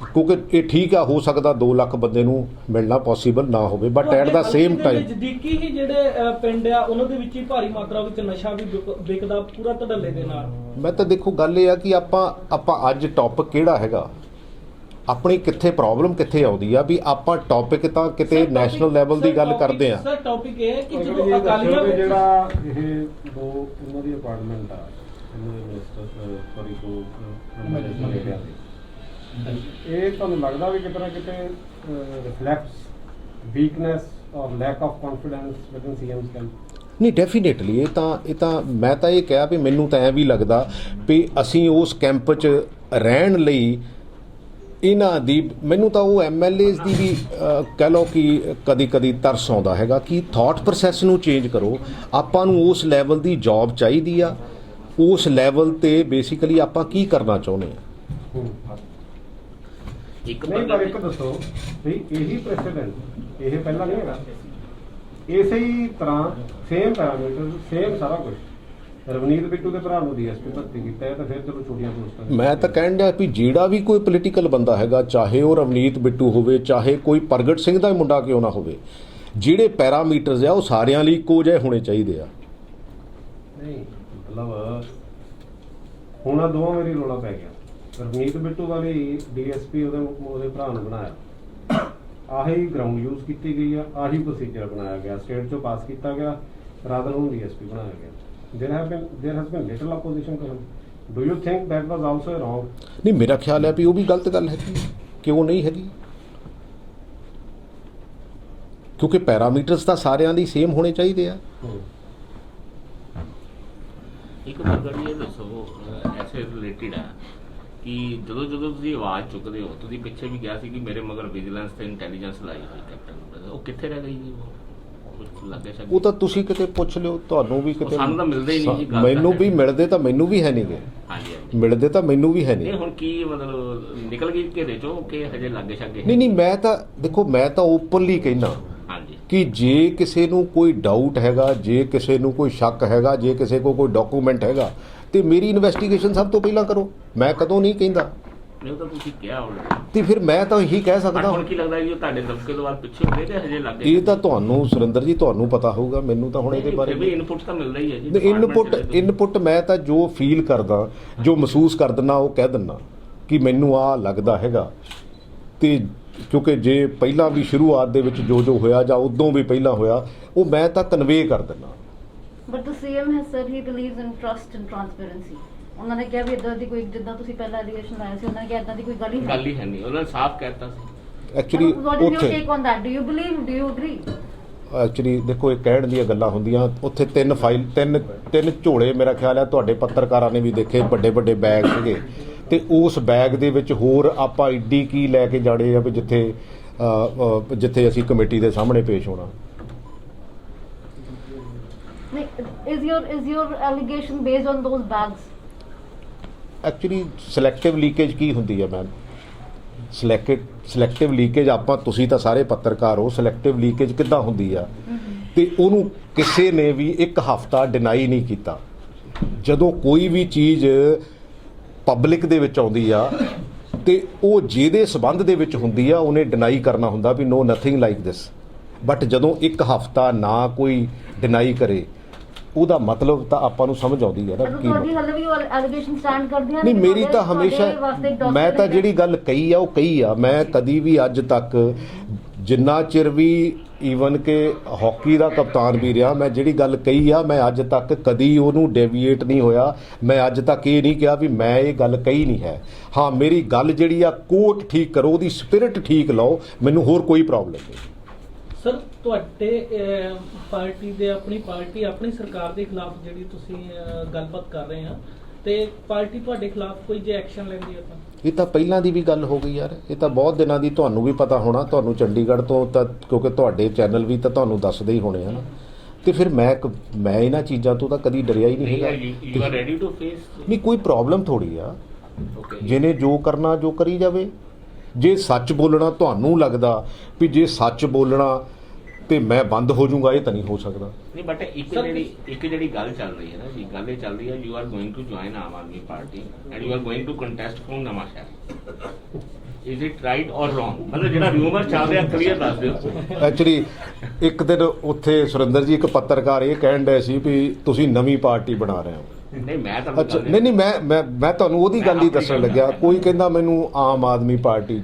ਕਿਉਂਕਿ ਇਹ ਠੀਕ ਆ, ਹੋ ਸਕਦਾ 2 ਲੱਖ ਬੰਦੇ ਨੂੰ ਮਿਲਣਾ ਪੋਸੀਬਲ ਨਾ ਹੋਵੇ, but at the same time ਨਜ਼ਦੀਕੀ ਹੀ ਜਿਹੜੇ ਪਿੰਡ ਆ ਉਹਨਾਂ ਦੇ ਵਿੱਚ ਹੀ ਭਾਰੀ ਮਾਤਰਾ ਵਿੱਚ ਨਸ਼ਾ ਵੀ ਵਿਕਦਾ ਪੂਰਾ ਧੜੱਲੇ ਦੇ ਨਾਲ। ਮੈਂ ਤਾਂ ਦੇਖੋ ਗੱਲ ਇਹ ਆ ਕਿ ਆਪਾਂ ਅੱਜ ਟੌਪਿਕ ਕਿਹੜਾ ਹੈਗਾ, ਆਪਣੀ ਕਿੱਥੇ ਪ੍ਰੋਬਲਮ ਕਿੱਥੇ ਆਉਂਦੀ ਆ ਵੀ ਆਪਾਂ ਟੌਪਿਕ ਤਾਂ ਕਿਤੇ ਨੈਸ਼ਨਲ ਲੈਵਲ ਦੀ ਗੱਲ ਕਰਦੇ ਆ। ਸਰ, ਟੌਪਿਕ ਇਹ ਹੈ ਕਿ ਜਦੋਂ ਅਕਾਲੀਆਂ ਜਿਹੜਾ ਇਹ ਦੋ ਉਹਨਾਂ ਦੀ ਅਪਾਰਟਮੈਂਟ ਆ, ਇਹਨਾਂ ਦੇ ਮਿਨਿਸਟਰ ਸੌਰੀ ਦੋ ਐਮਐਲਏ ਆ, ਇਹ ਤੁਹਾਨੂੰ ਲੱਗਦਾ ਵੀ ਕਿਤੇ ਨਾ ਕਿਤੇ ਰਿਫਲੈਕਟਸ ਵੀਕਨੈਸ ਔਰ lack of confidence within CM's camp? ਨਹੀਂ, ਡੈਫੀਨੇਟਲੀ ਇਹ ਤਾਂ ਮੈਂ ਤਾਂ ਇਹ ਕਿਹਾ ਵੀ ਮੈਨੂੰ ਤਾਂ ਐਂ ਵੀ ਲੱਗਦਾ ਵੀ ਅਸੀਂ ਉਸ ਕੈਂਪ 'ਚ ਰਹਿਣ ਲਈ ਇਹਨਾਂ ਦੀ, ਮੈਨੂੰ ਤਾਂ ਉਹ ਐਮਐਲਏਜ਼ ਦੀ ਵੀ ਕਹਿ ਲਓ ਕਿ ਕਦੀ ਤਰਸ ਆਉਂਦਾ ਹੈਗਾ ਕਿ ਥਾਟ ਪ੍ਰੋਸੈਸ ਨੂੰ ਚੇਂਜ ਕਰੋ। ਆਪਾਂ ਨੂੰ ਉਸ ਲੈਵਲ ਦੀ ਜੌਬ ਚਾਹੀਦੀ ਆ, ਉਸ ਲੈਵਲ ਤੇ ਬੇਸਿਕਲੀ ਆਪਾਂ ਕੀ ਕਰਨਾ ਚਾਹੁੰਦੇ ਆ। ਨਹੀਂ, ਪਰ ਇੱਕ ਦੱਸੋ ਵੀ ਇਹੀ ਪ੍ਰੈਸੀਡੈਂਟ ਇਹ ਪਹਿਲਾਂ ਨਹੀਂ ਹੈਗਾ, ਇਸੇ ਹੀ ਤਰ੍ਹਾਂ ਸੇਮ ਪੈਰਾਮੀਟਰ ਸੇਮ ਸਾਰਾ ਕੁਝ ਰਵਨੀਤ ਬਿੱਟੂ ਦੇ ਭਰਾ ਨੂੰ ਡੀਐਸਪੀ ਭਰਤੀ ਕੀਤਾ ਹੈ, ਤਾਂ ਫਿਰ ਚਲੋ ਛੋਟੀਆਂ ਪੋਸਟਾਂ। ਮੈਂ ਤਾਂ ਕਹਿਣ ਡਿਆ ਵੀ ਜਿਹੜਾ ਵੀ ਕੋਈ ਪੋਲੀਟੀਕਲ ਬੰਦਾ ਹੈਗਾ, ਚਾਹੇ ਉਹ ਰਵਨੀਤ ਬਿੱਟੂ ਹੋਵੇ, ਚਾਹੇ ਕੋਈ ਪ੍ਰਗਟ ਸਿੰਘ ਦਾ ਮੁੰਡਾ ਕਿਉਂ ਨਾ ਹੋਵੇ, ਜਿਹੜੇ ਪੈਰਾਮੀਟਰਸ ਆ ਉਹ ਸਾਰਿਆਂ ਲਈ ਇੱਕੋ ਜਿਹੇ ਹੋਣੇ ਚਾਹੀਦੇ ਆ। ਨਹੀਂ ਮਤਲਬ ਹੁਣ ਆ ਦੋਵਾਂ ਵਾਰੀ ਰੌਲਾ ਪੈ ਗਿਆ। ਰਵਨੀਤ ਬਿੱਟੂ ਵਾਲੀ ਡੀਐਸਪੀ ਉਹਦੇ ਭਰਾ ਨੂੰ ਬਣਾਇਆ, ਆਹੀ ਗਰਾਊਂਡ ਯੂਜ਼ ਕੀਤੀ ਗਈ ਆ, ਆਹੀ ਪ੍ਰੋਸੀਜਰ ਬਣਾਇਆ ਗਿਆ, ਸਟੇਟ ਚੋਂ ਪਾਸ ਕੀਤਾ ਗਿਆ, ਰਾਦਲ ਨੂੰ ਡੀਐਸਪੀ ਬਣਾਇਆ ਗਿਆ। there has been little opposition to him. Do you think that was also wrong? ਨਹੀਂ, ਮੇਰਾ ਖਿਆਲ ਹੈ ਵੀ ਉਹ ਵੀ ਗਲਤ ਗੱਲ ਹੈਗੀ। ਕਿਉਂ ਨਹੀਂ ਹੈਗੀ? ਕਿਉਂਕਿ ਪੈਰਾਮੀਟਰਸ ਤਾਂ ਸਾਰਿਆਂ ਦੀ ਸੇਮ ਹੋਣੇ ਚਾਹੀਦੇ ਆ। ਇੱਕ ਮਗਰ ਇਹ ਦੱਸੋ ਐਸੇ ਰਿਲੇਟਿਡ ਹੈ ਕਿ ਜਦੋਂ ਤੁਸੀਂ ਆਵਾਜ਼ ਚੁੱਕਦੇ ਹੋ, ਤੁਸੀਂ ਪਿੱਛੇ ਵੀ ਕਿਹਾ ਸੀ ਕਿ ਮੇਰੇ ਮਗਰ ਵਿਜੀਲੈਂਸ ਤੇ ਇੰਟੈਲੀਜੈਂਸ ਲਾਈ ਹੋਈ ਕੈਪਟਨ, ਉਹ ਕਿੱਥੇ ਰਹਿ ਗਈ ਜੀ? ਕੁਝ ਲੱਗੇ ਸ਼ੱਕ ਉਹ ਤਾਂ ਤੁਸੀਂ ਕਿਤੇ ਪੁੱਛ ਲਿਓ, ਤੁਹਾਨੂੰ ਵੀ ਕਿਤੇ ਸਾਨੂੰ ਤਾਂ ਮਿਲਦੇ ਹੀ ਨਹੀਂ ਜੀ, ਗੱਲ ਤਾਂ ਮੈਨੂੰ ਹੈ। ਵੀ ਮਿਲਦੇ ਤਾਂ ਮੈਨੂੰ ਵੀ ਹੈ ਨਹੀਂਗੇ, ਹਾਂਜੀ ਹਾਂਜੀ ਮਿਲਦੇ ਤਾਂ ਮੈਨੂੰ ਵੀ ਹੈ ਨਹੀਂ ਨਹੀਂ। ਹੁਣ ਕੀ ਮਤਲਬ ਨਿਕਲ ਗਈ ਘੇਰੇ ਚੋਂ ਕਿ ਹਜੇ ਲੱਗੇ ਛੱਗੇ ਨਹੀਂ ਨਹੀਂ, ਮੈਂ ਤਾਂ ਦੇਖੋ, ਮੈਂ ਤਾਂ ਓਪਨਲੀ ਕਹਿਣਾ ਹਾਂਜੀ ਕਿ ਜੇ ਕਿਸੇ ਨੂੰ ਕੋਈ ਡਾਊਟ ਹੈਗਾ, ਜੇ ਕਿਸੇ ਨੂੰ ਕੋਈ ਸ਼ੱਕ ਹੈਗਾ, ਜੇ ਕਿਸੇ ਕੋਲ ਕੋਈ ਡਾਕੂਮੈਂਟ ਹੈਗਾ, ਤੇ ਮੇਰੀ ਇਨਵੈਸਟੀਗੇਸ਼ਨ ਸਭ ਤੋਂ ਪਹਿਲਾਂ ਕਰੋ। ਮੈਂ ਕਦੋਂ ਨਹੀਂ ਕਹਿੰਦਾ, ਨਹੀਂ ਉਹ ਤਾਂ ਤੁਸੀਂ ਕਿਹਾ ਆਲਰੇਡੀ। ਤੇ ਫਿਰ ਮੈਂ ਤਾਂ ਇਹੀ ਕਹਿ ਪਰ ਸਕਦਾ। ਹੁਣ ਕੀ ਲੱਗਦਾ ਜੀ ਉਹ ਤੁਹਾਡੇ ਦਬਕੇ ਤੋਂ ਬਾਅਦ ਪਿੱਛੇ ਹੋ ਗਏ ਤੇ ਹਜੇ ਲੱਗੇ ਇਹ ਤਾਂ ਤੁਹਾਨੂੰ ਸੁਰਿੰਦਰ ਜੀ, ਤੁਹਾਨੂੰ ਪਤਾ ਹੋਊਗਾ, ਮੈਨੂੰ ਤਾਂ ਹੁਣ ਇਹਦੇ ਬਾਰੇ ਵੀ ਇਨਪੁਟ ਤਾਂ ਮਿਲਦਾ ਹੀ ਹੈ ਜੀ ਇਨਪੁਟ ਮੈਂ ਤਾਂ ਜੋ ਫੀਲ ਕਰਦਾ, ਜੋ ਮਹਿਸੂਸ ਕਰ ਦਿੰਦਾ, ਉਹ ਕਹਿ ਦਿੰਦਾ ਕਿ ਮੈਨੂੰ ਆ ਲੱਗਦਾ ਹੈਗਾ। ਤੇ ਕਿਉਂਕਿ ਜੇ ਪਹਿਲਾਂ ਵੀ ਸ਼ੁਰੂਆਤ ਦੇ ਵਿੱਚ ਜੋ ਜੋ ਹੋਇਆ ਜਾਂ ਉਦੋਂ ਵੀ ਪਹਿਲਾਂ ਹੋਇਆ, ਉਹ ਮੈਂ ਤਾਂ ਕਨਵੇ ਕਰ ਦਿੰਦਾ। But the CM has said he believes in trust and transparency. ਉਹਨਾਂ ਨੇ ਕਿਹਾ ਵੀ ਇਦਾਂ ਦੀ ਕੋਈ, ਜਿੱਦਾਂ ਤੁਸੀਂ ਪਹਿਲਾਂ ਐਲੀਗੇਸ਼ਨ ਲਾਇਆ ਸੀ, ਉਹਨਾਂ ਨੇ ਕਿਹਾ ਇਦਾਂ ਦੀ ਕੋਈ ਗੱਲ ਹੀ ਗੱਲ ਹੀ ਹੈ ਨਹੀਂ, ਉਹਨਾਂ ਨੇ ਸਾਫ਼ ਕਹਿਤਾ ਸੀ। Actually What is your take on that? Do you believe? Do you agree? Actually ਦੇਖੋ, ਇਹ ਕਹਿਣ ਦੀਆਂ ਗੱਲਾਂ ਹੁੰਦੀਆਂ। ਉੱਥੇ ਤਿੰਨ ਝੋਲੇ ਮੇਰਾ ਖਿਆਲ ਹੈ ਤੁਹਾਡੇ ਪੱਤਰਕਾਰਾਂ ਨੇ ਵੀ ਦੇਖੇ, ਵੱਡੇ ਵੱਡੇ ਬੈਗ ਸੀਗੇ, ਤੇ ਉਸ ਬੈਗ ਦੇ ਵਿੱਚ ਹੋਰ ਆਪਾਂ ਏਡੀ ਕੀ ਲੈ ਕੇ ਜਾਣੇ ਆ ਵੀ ਜਿੱਥੇ ਅਸੀਂ ਕਮੇਟੀ ਦੇ ਸਾਹਮਣੇ ਪੇਸ਼ ਹੋਣਾ। Is your allegation based on those bags? Actually selective leakage ਕੀ ਹੁੰਦੀ ਹੈ ਮੈਮ? ਸਿਲੈਕਟਿਵ ਲੀਕੇਜ ਤੁਸੀਂ ਤਾਂ ਸਾਰੇ ਪੱਤਰਕਾਰ ਹੋ, ਸਿਲੈਕਟਿਵ ਲੀਕੇਜ ਕਿੱਦਾਂ ਹੁੰਦੀ ਆ? ਤੇ ਉਹਨੂੰ ਕਿਸੇ ਨੇ ਵੀ ਇੱਕ ਹਫ਼ਤਾ ਡਿਨਾਈ ਨਹੀਂ ਕੀਤਾ। ਜਦੋਂ ਕੋਈ ਵੀ ਚੀਜ਼ ਪਬਲਿਕ ਦੇ ਵਿੱਚ ਆਉਂਦੀ ਆ ਤੇ ਉਹ ਜਿਹਦੇ ਸਬੰਧ ਦੇ ਵਿੱਚ ਹੁੰਦੀ ਆ, ਉਹਨੇ ਡਿਨਾਈ ਕਰਨਾ ਹੁੰਦਾ ਵੀ ਨੋ ਨਥਿੰਗ ਲਾਈਕ ਦਿਸ। ਬਟ ਜਦੋਂ ਇੱਕ ਹਫ਼ਤਾ ਨਾ ਕੋਈ ਡਿਨਾਈ ਕਰੇ, ਉਹਦਾ ਮਤਲਬ ਤਾਂ ਆਪਾਂ ਨੂੰ ਸਮਝ ਆਉਂਦੀ ਹੈ ਨਾ ਕੀ ਤੁਹਾਡੀ ਹਲੇ ਵੀ ਐਲੀਗੇਸ਼ਨ ਸਟੈਂਡ ਕਰਦੀਆਂ ਨਹੀਂ। ਮੇਰੀ ਤਾਂ ਹਮੇਸ਼ਾ, ਮੈਂ ਤਾਂ ਜਿਹੜੀ ਗੱਲ ਕਹੀ ਆ ਉਹ ਕਹੀ ਆ। ਮੈਂ ਕਦੀ ਵੀ ਅੱਜ ਤੱਕ, ਜਿੰਨਾ ਚਿਰ ਵੀ ਈਵਨ ਕਿ ਹਾਕੀ ਦਾ ਕਪਤਾਨ ਵੀ ਰਿਹਾ, ਮੈਂ ਜਿਹੜੀ ਗੱਲ ਕਹੀ ਆ, ਮੈਂ ਅੱਜ ਤੱਕ ਕਦੀ ਉਹਨੂੰ ਡੇਵੀਏਟ ਨਹੀਂ ਹੋਇਆ। ਮੈਂ ਅੱਜ ਤੱਕ ਇਹ ਨਹੀਂ ਕਿਹਾ ਵੀ ਮੈਂ ਇਹ ਗੱਲ ਕਹੀ ਨਹੀਂ ਹੈ। ਹਾਂ, ਮੇਰੀ ਗੱਲ ਜਿਹੜੀ ਆ ਕੋਟ ਠੀਕ ਕਰੋ, ਉਹਦੀ ਸਪਿਰਿਟ ਠੀਕ ਲਾਓ, ਮੈਨੂੰ ਹੋਰ ਕੋਈ ਪ੍ਰੋਬਲਮ ਨਹੀਂ। ਸਰ, ਤੁਹਾਡੇ ਪਾਰਟੀ ਦੇ ਆਪਣੀ ਸਰਕਾਰ ਦੇ ਖਿਲਾਫ ਜਿਹੜੀ ਤੁਸੀਂ ਗੱਲਬਾਤ ਕਰ ਰਹੇ ਆ, ਤੇ ਪਾਰਟੀ ਤੁਹਾਡੇ ਖਿਲਾਫ ਕੋਈ ਜੇ ਐਕਸ਼ਨ ਲੈਂਦੀ ਹੈ ਤਾਂ? ਇਹ ਤਾਂ ਪਹਿਲਾਂ ਦੀ ਵੀ ਗੱਲ ਹੋ ਗਈ ਯਾਰ, ਇਹ ਤਾਂ ਬਹੁਤ ਦਿਨਾਂ ਦੀ, ਤੁਹਾਨੂੰ ਵੀ ਪਤਾ ਹੋਣਾ, ਤੁਹਾਨੂੰ ਚੰਡੀਗੜ੍ਹ ਤੋਂ ਤਾਂ, ਕਿਉਂਕਿ ਤੁਹਾਡੇ ਚੈਨਲ ਵੀ ਤਾਂ ਤੁਹਾਨੂੰ ਦੱਸਦੇ ਹੀ ਹੋਣੇ ਹਨ। ਤੇ ਫਿਰ ਮੈਂ ਇਹਨਾਂ ਚੀਜ਼ਾਂ ਤੋਂ ਤਾਂ ਕਦੀ ਡਰਿਆ ਹੀ ਨਹੀਂ ਹੈਗਾ। You are ready to face? ਨਹੀਂ, ਕੋਈ ਪ੍ਰੋਬਲਮ ਥੋੜੀ ਆ। ਜਿਹਨੇ ਜੋ ਕਰਨਾ ਜੋ ਕਰੀ ਜਾਵੇ। ਜੇ ਸੱਚ ਬੋਲਣਾ ਤੁਹਾਨੂੰ ਲੱਗਦਾ ਵੀ ਜੇ ਸੱਚ ਬੋਲਣਾ ਤੇ ਮੈਂ ਬੰਦ ਹੋ ਜਾਊਂਗਾ, ਇਹ ਤਾਂ ਨਹੀਂ ਹੋ ਸਕਦਾ। ਨਹੀਂ, ਬਟ ਇੱਕ ਜਿਹੜੀ ਗੱਲ ਚੱਲ ਰਹੀ ਹੈ ਨਾ ਜੀ, ਗੱਲ ਇਹ ਚੱਲ ਰਹੀ ਹੈ, you are going to join Aam Aadmi Party and you are going to contest from Nawanshahr. Is it right or wrong? ਮਤਲਬ ਜਿਹੜਾ ਰਿਊਮਰ ਚੱਲ ਰਿਹਾ, ਕਲੀਅਰ ਦੱਸ ਦਿਓ। ਐਕਚੁਅਲੀ ਇੱਕ ਦਿਨ ਉੱਥੇ ਸੁਰਿੰਦਰ ਜੀ, ਇੱਕ ਪੱਤਰਕਾਰ ਇਹ ਕਹਿਣ ਡਏ ਸੀ ਵੀ ਤੁਸੀਂ ਨਵੀਂ ਪਾਰਟੀ ਬਣਾ ਰਹੇ ਹੋ। ਨਹੀਂ, ਮੈਂ ਤਾਂ ਅੱਛਾ, ਨਹੀਂ, ਮੈਂ ਤੁਹਾਨੂੰ ਉਹਦੀ ਗੱਲ ਹੀ ਦੱਸਣ ਲੱਗਿਆ। ਕੋਈ ਕਹਿੰਦਾ ਮੈਨੂੰ ਆਮ ਆਦਮੀ ਪਾਰਟੀ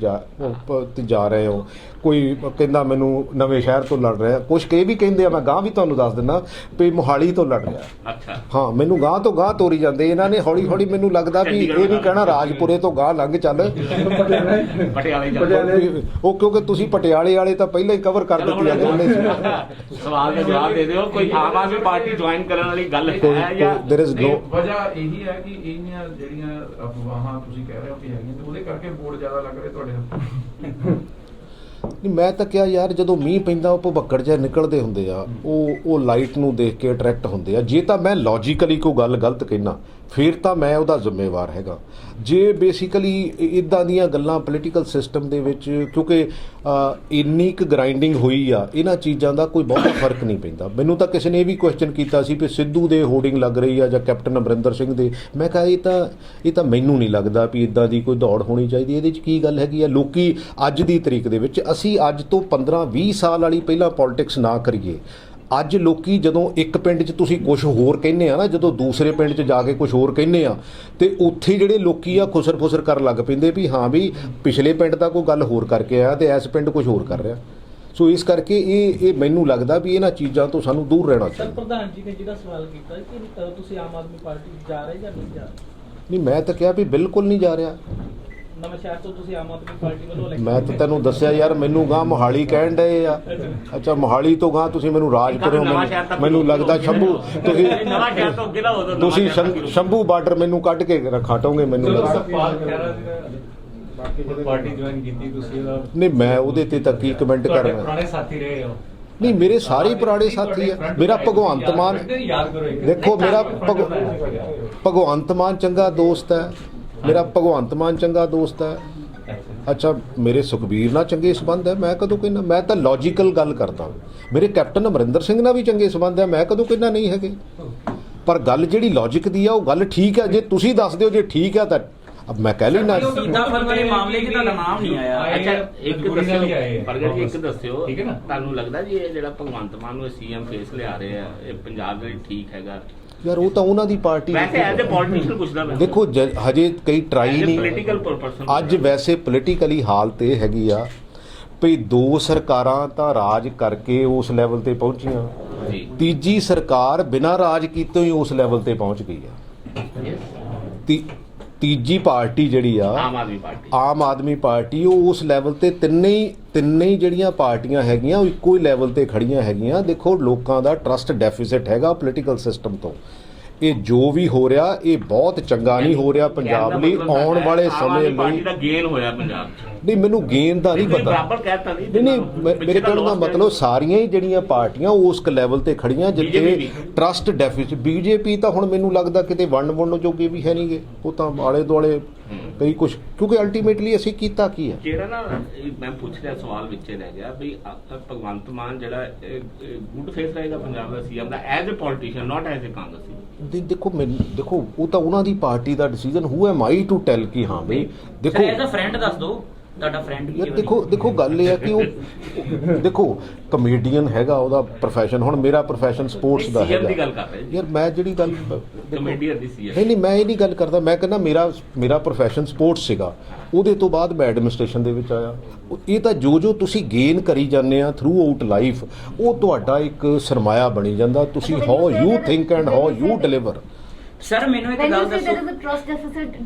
ਤੇ ਜਾ ਰਹੇ ਹੋ, ਕੋਈ ਕਹਿੰਦਾ ਮੈਨੂੰ ਨਵੇਂ ਸ਼ਹਿਰ ਤੋਂ ਲੜ ਰਿਹਾ, ਕੁਝ ਇਹ ਵੀ ਕਹਿੰਦੇ ਆ। ਮੈਂ ਗਾਂ ਵੀ ਤੁਹਾਨੂੰ ਦੱਸ ਦਿੰਦਾ ਵੀ ਮੋਹਾਲੀ ਤੋਂ ਲੜ ਰਿਹਾ। ਅੱਛਾ, ਹਾਂ, ਮੈਨੂੰ ਗਾਂ ਤੋਂ ਗਾਂ ਤੋਰੀ ਜਾਂਦੇ ਇਹਨਾਂ ਨੇ। ਹੌਲੀ ਹੌਲੀ ਮੈਨੂੰ ਲੱਗਦਾ ਵੀ ਇਹ ਨਹੀਂ ਕਹਿਣਾ ਰਾਜਪੁਰੇ ਤੋਂ ਗਾਂ ਲੰਘ ਚੱਲ, ਪਟਿਆਲੇ ਉਹ ਕਿਉਂਕਿ ਤੁਸੀਂ ਪਟਿਆਲੇ ਵਾਲੇ ਤਾਂ ਪਹਿਲਾਂ ਹੀ ਕਵਰ ਕਰ ਦਿੱਤੀ ਆ ਜਾਂਦੇ ਸੀ। ਸਵਾਲ ਦਾ ਜਵਾਬ ਦੇ ਦਿਓ। ਕੋਈ ਆਮ ਆਦਮੀ ਪਾਰਟੀ ਜੁਆਇਨ ਕਰਨ ਵਾਲੀ ਗੱਲ ਹੈ ਜਾਂ there is no ਵਜ੍ਹਾ ਇਹੀ ਹੈ ਕਿ ਇਹਨੀਆਂ ਜਿਹੜੀਆਂ ਅਫਵਾਹਾਂ ਤੁਸੀਂ ਕਹਿ ਰਹੇ ਹੋ ਕਿ ਹੈਗੀਆਂ, ਤੇ ਉਹਦੇ ਕਰਕੇ ਵੋਟ ਜ਼ਿਆਦਾ ਲੱਗ ਰਹੇ ਤੁਹਾਡੇ ਹੱਥ? ਨਹੀਂ, ਮੈਂ ਤਾਂ ਕਿਹਾ ਯਾਰ, ਜਦੋਂ ਮੀਂਹ ਪੈਂਦਾ ਉਹ ਭੁੱਬੱਕੜ ਜਿਹਾ ਨਿਕਲਦੇ ਹੁੰਦੇ ਆ, ਉਹ ਲਾਈਟ ਨੂੰ ਦੇਖ ਕੇ ਅਟਰੈਕਟ ਹੁੰਦੇ ਆ। ਜੇ ਤਾਂ ਮੈਂ ਲੌਜੀਕਲੀ ਕੋਈ ਗੱਲ ਗਲਤ ਕਹਿਣਾ, ਫਿਰ ਤਾਂ ਮੈਂ ਉਹਦਾ ਜ਼ਿੰਮੇਵਾਰ ਹੈਗਾ। ਜੇ ਬੇਸਿਕਲੀ ਇਦਾਂ ਦੀਆਂ ਗੱਲਾਂ ਪੋਲੀਟੀਕਲ ਸਿਸਟਮ ਦੇ ਵਿੱਚ, ਕਿਉਂਕਿ ਇੰਨੀ ਕੁ ਗ੍ਰਾਈਂਡਿੰਗ ਹੋਈ ਆ, ਇਹਨਾਂ ਚੀਜ਼ਾਂ ਦਾ ਕੋਈ ਬਹੁਤਾ ਫਰਕ ਨਹੀਂ ਪੈਂਦਾ। ਮੈਨੂੰ ਤਾਂ ਕਿਸੇ ਨੇ ਇਹ ਵੀ ਕੁਐਸਚਨ ਕੀਤਾ ਸੀ ਕਿ ਸਿੱਧੂ ਦੇ ਹੋਰਡਿੰਗ ਲੱਗ ਰਹੀ ਆ ਜਾਂ ਕੈਪਟਨ ਅਮਰਿੰਦਰ ਸਿੰਘ ਦੇ। ਮੈਂ ਕਿਹਾ ਇਹ ਤਾਂ ਮੈਨੂੰ ਨਹੀਂ ਲੱਗਦਾ ਵੀ ਇਦਾਂ ਦੀ ਕੋਈ ਦੌੜ ਹੋਣੀ ਚਾਹੀਦੀ। ਇਹਦੇ 'ਚ ਕੀ ਗੱਲ ਹੈਗੀ ਆ? ਲੋਕੀ ਅੱਜ ਦੀ ਤਰੀਕ ਦੇ ਵਿੱਚ, ਅਸੀਂ ਅੱਜ ਤੋਂ 15-20 ਸਾਲ ਵਾਲੀ ਪਹਿਲਾਂ ਪੋਲਿਟਿਕਸ ਨਾ ਕਰੀਏ। ਅੱਜ ਲੋਕੀ ਜਦੋਂ ਇੱਕ ਪਿੰਡ 'ਚ ਤੁਸੀਂ ਕੁਝ ਹੋਰ ਕਹਿੰਦੇ ਆ ਨਾ, ਜਦੋਂ ਦੂਸਰੇ ਪਿੰਡ 'ਚ ਜਾ ਕੇ ਕੁਝ ਹੋਰ ਕਹਿੰਦੇ ਆ, ਤੇ ਉੱਥੇ ਜਿਹੜੇ ਲੋਕੀ ਆ ਖੁਸਰ ਫੁਸਰ ਕਰਨ ਲੱਗ ਪੈਂਦੇ ਵੀ ਹਾਂ ਵੀ ਪਿਛਲੇ ਪਿੰਡ ਦਾ ਕੋਈ ਗੱਲ ਹੋਰ ਕਰਕੇ ਆਇਆ ਤੇ ਇਸ ਪਿੰਡ ਕੁਝ ਹੋਰ ਕਰ ਰਿਹਾ। ਸੋ ਇਸ ਕਰਕੇ ਇਹ ਮੈਨੂੰ ਲੱਗਦਾ ਵੀ ਇਹਨਾਂ ਚੀਜ਼ਾਂ ਤੋਂ ਸਾਨੂੰ ਦੂਰ ਰਹਿਣਾ ਸਰ, ਚਾਹੀਦਾ। ਪ੍ਰਧਾਨ ਜੀ ਨੇ ਜਿਹੜਾ ਸਵਾਲ ਕੀਤਾ ਕਿ ਤੁਸੀਂ ਆਮ ਆਦਮੀ ਪਾਰਟੀ ਜਾ ਰਹੇ ਜਾਂ ਨਹੀਂ ਜਾ ਰਹੇ? ਨਹੀਂ, ਮੈਂ ਤਾਂ ਕਿਹਾ ਵੀ ਬਿਲਕੁਲ ਨਹੀਂ ਜਾ ਰਿਹਾ। ਨਵਾਂ ਸ਼ਹਿਰ ਤੋਂ ਤੁਸੀਂ ਆਮ ਆਦਮੀ ਪਾਰਟੀ ਵੱਲੋਂ ਮੈਂ ਤਾਂ ਤੈਨੂੰ ਦੱਸਿਆ ਯਾਰ, ਮੈਨੂੰ ਗਾਂ ਮੋਹਾਲੀ ਕਹਿਣ ਡਏ ਆ। ਅੱਛਾ, ਮੋਹਾਲੀ ਤੋਂ ਗਾਂ ਤੁਸੀਂ ਮੈਨੂੰ ਰਾਜਪੁਰੇ, ਮੈਨੂੰ ਲੱਗਦਾ ਸ਼ੰਭੂ, ਤੁਸੀਂ ਸ਼ੰਭੂ ਬਾਰਡਰ ਮੈਨੂੰ ਕੱਢ ਕੇ ਖਾਟੋਗੇ ਮੈਨੂੰ। ਪਾਰਟੀ ਜੁਆਇਨ ਕੀਤੀ ਤੁਸੀਂ, ਉਹਦਾ ਨਹੀਂ, ਮੈਂ ਉਹਦੇ ਤੇ ਤਾਂ ਕੀ ਕਮੈਂਟ ਕਰਨਾ। ਪੁਰਾਣੇ ਸਾਥੀ ਰਹੇ ਹੋ? ਨਹੀਂ ਮੇਰੇ ਸਾਰੇ ਪੁਰਾਣੇ ਸਾਥੀ ਆ। ਮੇਰਾ ਭਗਵੰਤ ਮਾਨ, ਦੇਖੋ ਮੇਰਾ ਭਗਵੰਤ ਮਾਨ ਚੰਗਾ ਦੋਸਤ ਹੈ, ਮੇਰਾ ਭਗਵੰਤ ਮਾਨ ਚੰਗਾ ਦੋਸਤ ਹੈ। ਅੱਛਾ, ਮੇਰੇ ਸੁਖਬੀਰ ਨਾਲ ਚੰਗੇ ਸੰਬੰਧ ਹੈ, ਮੈਂ ਕਦੋਂ ਕਹਿੰਦਾ? ਮੈਂ ਤਾਂ ਲੌਜੀਕਲ ਗੱਲ ਕਰਦਾ। ਮੇਰੇ ਕੈਪਟਨ ਅਮਰਿੰਦਰ ਸਿੰਘ ਨਾਲ ਵੀ ਚੰਗੇ ਸੰਬੰਧ ਹੈ, ਮੈਂ ਕਦੋਂ ਕਹਿੰਦਾ ਨਹੀਂ ਹੈਗੇ? ਪਰ ਗੱਲ ਜਿਹੜੀ ਲੌਜਿਕ ਦੀ ਆ ਉਹ ਗੱਲ ਠੀਕ ਹੈ। ਜੇ ਤੁਸੀਂ ਦੱਸ ਦਿਓ ਜੇ ਠੀਕ ਹੈ ਤਾਂ ਅਬ ਮੈਂ ਕਹਿ ਲੈਣਾ। ਸੀਤਾਫਲ ਵਾਲੇ ਮਾਮਲੇ 'ਚ ਤੁਹਾਡਾ ਨਾਮ ਨਹੀਂ ਆਇਆ। ਅੱਛਾ, ਇੱਕ ਦੱਸਿਓ ਪ੍ਰਗਟ ਜੀ, ਇੱਕ ਦੱਸਿਓ, ਤੁਹਾਨੂੰ ਲੱਗਦਾ ਜੀ ਇਹ ਜਿਹੜਾ ਭਗਵੰਤ ਮਾਨ ਨੂੰ ਸੀਐਮ ਫੇਸ ਲਿਆ ਰਹੇ ਆ, ਇਹ ਪੰਜਾਬ ਦੇ ਲਈ ਠੀਕ ਹੈਗਾ? ਯਾਰ ਉਹ ਤਾਂ ਉਹਨਾਂ ਦੀ ਪਾਰਟੀ ਵੈਸੇ ਐਜ਼ ਅ ਪੋਲੀਟੀਸ਼ੀਅਨ ਪੁੱਛਦਾ ਮੈਂ। ਦੇਖੋ ਹਜੇ ਕਈ ਟਰਾਈ ਨਹੀਂ। ਪੋਲੀਟੀਕਲ ਪਰਸਨ ਅੱਜ ਵੈਸੇ ਪੋਲੀਟੀਕਲੀ ਹਾਲਤ ਇਹ ਹੈਗੀ ਆ ਵੀ 2 ਸਰਕਾਰਾਂ ਤਾਂ ਰਾਜ ਕਰਕੇ ਉਸ ਲੈਵਲ ਤੇ ਪਹੁੰਚੀਆਂ, ਜੀ, ਤੀਜੀ ਸਰਕਾਰ ਬਿਨਾਂ ਰਾਜ ਕੀਤੇ ਹੀ ਉਸ ਲੈਵਲ ਤੇ ਪਹੁੰਚ ਗਈ ਆ। ਤੀਜੀ ਪਾਰਟੀ ਜਿਹੜੀ ਆ ਆਮ ਆਦਮੀ ਪਾਰਟੀ, ਉਹ ਉਸ ਲੈਵਲ ਤੇ ਤਿੰਨੇ ਹੀ ਜਿਹੜੀਆਂ ਪਾਰਟੀਆਂ ਹੈਗੀਆਂ ਉਹ ਇੱਕੋ ਹੀ ਲੈਵਲ ਤੇ ਖੜੀਆਂ ਹੈਗੀਆਂ। ਦੇਖੋ ਲੋਕਾਂ ਦਾ ਟਰਸਟ ਡੈਫਿਸਿਟ ਹੈਗਾ ਪੋਲੀਟੀਕਲ ਸਿਸਟਮ ਤੋਂ। ਇਹ ਜੋ ਵੀ ਹੋ ਰਿਹਾ ਇਹ ਬਹੁਤ ਚੰਗਾ ਨਹੀਂ ਹੋ ਰਿਹਾ ਪੰਜਾਬ ਲਈ। ਆਉਣ ਵਾਲੇ ਸਮੇਂ ਲਈ ਪਾਰਟੀ ਦਾ ਗੇਨ ਹੋਇਆ ਪੰਜਾਬ 'ਚ। ਨਹੀਂ, ਮੈਨੂੰ ਗੇਨ ਦਾ ਨਹੀਂ ਪਤਾ। ਬਰਾਬਰ ਕਹਿਤਾ ਨਹੀਂ, ਮੇਰੇ ਕਹਿਣ ਦਾ ਮਤਲਬ ਸਾਰੀਆਂ ਹੀ ਜਿਹੜੀਆਂ ਪਾਰਟੀਆਂ ਉਸ ਲੈਵਲ ਤੇ ਖੜੀਆਂ ਜਿੱਥੇ ਟਰਸਟ ਡੈਫਿਸਿਟ। ਬੀਜੇਪੀ ਤਾਂ ਹੁਣ ਮੈਨੂੰ ਲੱਗਦਾ ਕਿਤੇ ਵੰਡ ਜੋਗੇ ਵੀ ਹੈ ਨਹੀਂਗੇ, ਉਹ ਤਾਂ ਆਲੇ ਦੁਆਲੇ ਕਈ ਕੁਝ, ਕਿਉਂਕਿ ਅਲਟੀਮੇਟਲੀ ਅਸੀਂ ਕੀਤਾ ਕੀ ਹੈ। ਜਿਹੜਾ ਨਾ ਮੈਂ ਪੁੱਛ ਰਿਹਾ ਸਵਾਲ ਵਿੱਚ ਰਹਿ ਗਿਆ ਵੀ ਭਗਵੰਤ ਮਾਨ ਜਿਹੜਾ ਗੁੱਡ ਫੇਸ ਰਹੇਗਾ ਪੰਜਾਬ ਦਾ ਸੀਐਮ ਦਾ as a politician, not as a ਕਾਂਗਰਸੀ? ਦੇਖੋ ਉਹ ਤਾਂ ਉਹਨਾਂ ਦੀ ਪਾਰਟੀ ਦਾ decision. Who am I to tell ਕਿ ਹਾਂ ਬਈ ਦੇਖੋ ਐਜ਼ ਅ ਫਰੈਂਡ ਦੱਸ ਦਿਓ ਤੁਹਾਡਾ ਫਰੈਂਡ ਕੀ ਹੈ। ਦੇਖੋ ਗੱਲ ਇਹ ਹੈ ਕਿ ਉਹ ਦੇਖੋ ਕਮੇਡੀਅਨ ਹੈਗਾ ਉਹਦਾ ਪ੍ਰੋਫੈਸ਼ਨ। ਹੁਣ ਮੇਰਾ ਪ੍ਰੋਫੈਸ਼ਨ ਸਪੋਰਟਸ ਦਾ ਸੀਐਮ ਦੀ ਹੈਗਾ। ਗੱਲ ਕਰ ਰਹੇ ਯਾਰ ਮੈਂ ਜਿਹੜੀ ਗੱਲ ਕਮੇਡੀਅਨ ਦੀ ਸੀਐਮ ਨਹੀਂ ਮੈਂ ਇਹ ਨਹੀਂ ਗੱਲ ਕਰਦਾ। ਮੈਂ ਕਹਿੰਦਾ ਮੇਰਾ ਪ੍ਰੋਫੈਸ਼ਨ ਸਪੋਰਟਸ ਸੀਗਾ, ਉਹਦੇ ਤੋਂ ਬਾਅਦ ਮੈਂ ਐਡਮਿਨਿਸਟ੍ਰੇਸ਼ਨ ਦੇ ਵਿੱਚ ਆਇਆ। ਇਹ ਤਾਂ ਜੋ ਤੁਸੀਂ ਗੇਨ ਕਰੀ ਜਾਂਦੇ ਆ ਥਰੂ ਆਊਟ ਲਾਈਫ, ਉਹ ਤੁਹਾਡਾ ਇੱਕ ਸਰਮਾਇਆ ਬਣੀ ਜਾਂਦਾ। ਤੁਸੀਂ how you think and how you deliver. Sir ਮੈਨੂੰ ਇੱਕ When ਗੱਲ you say ਦੱਸੋ, there is a trust deficit,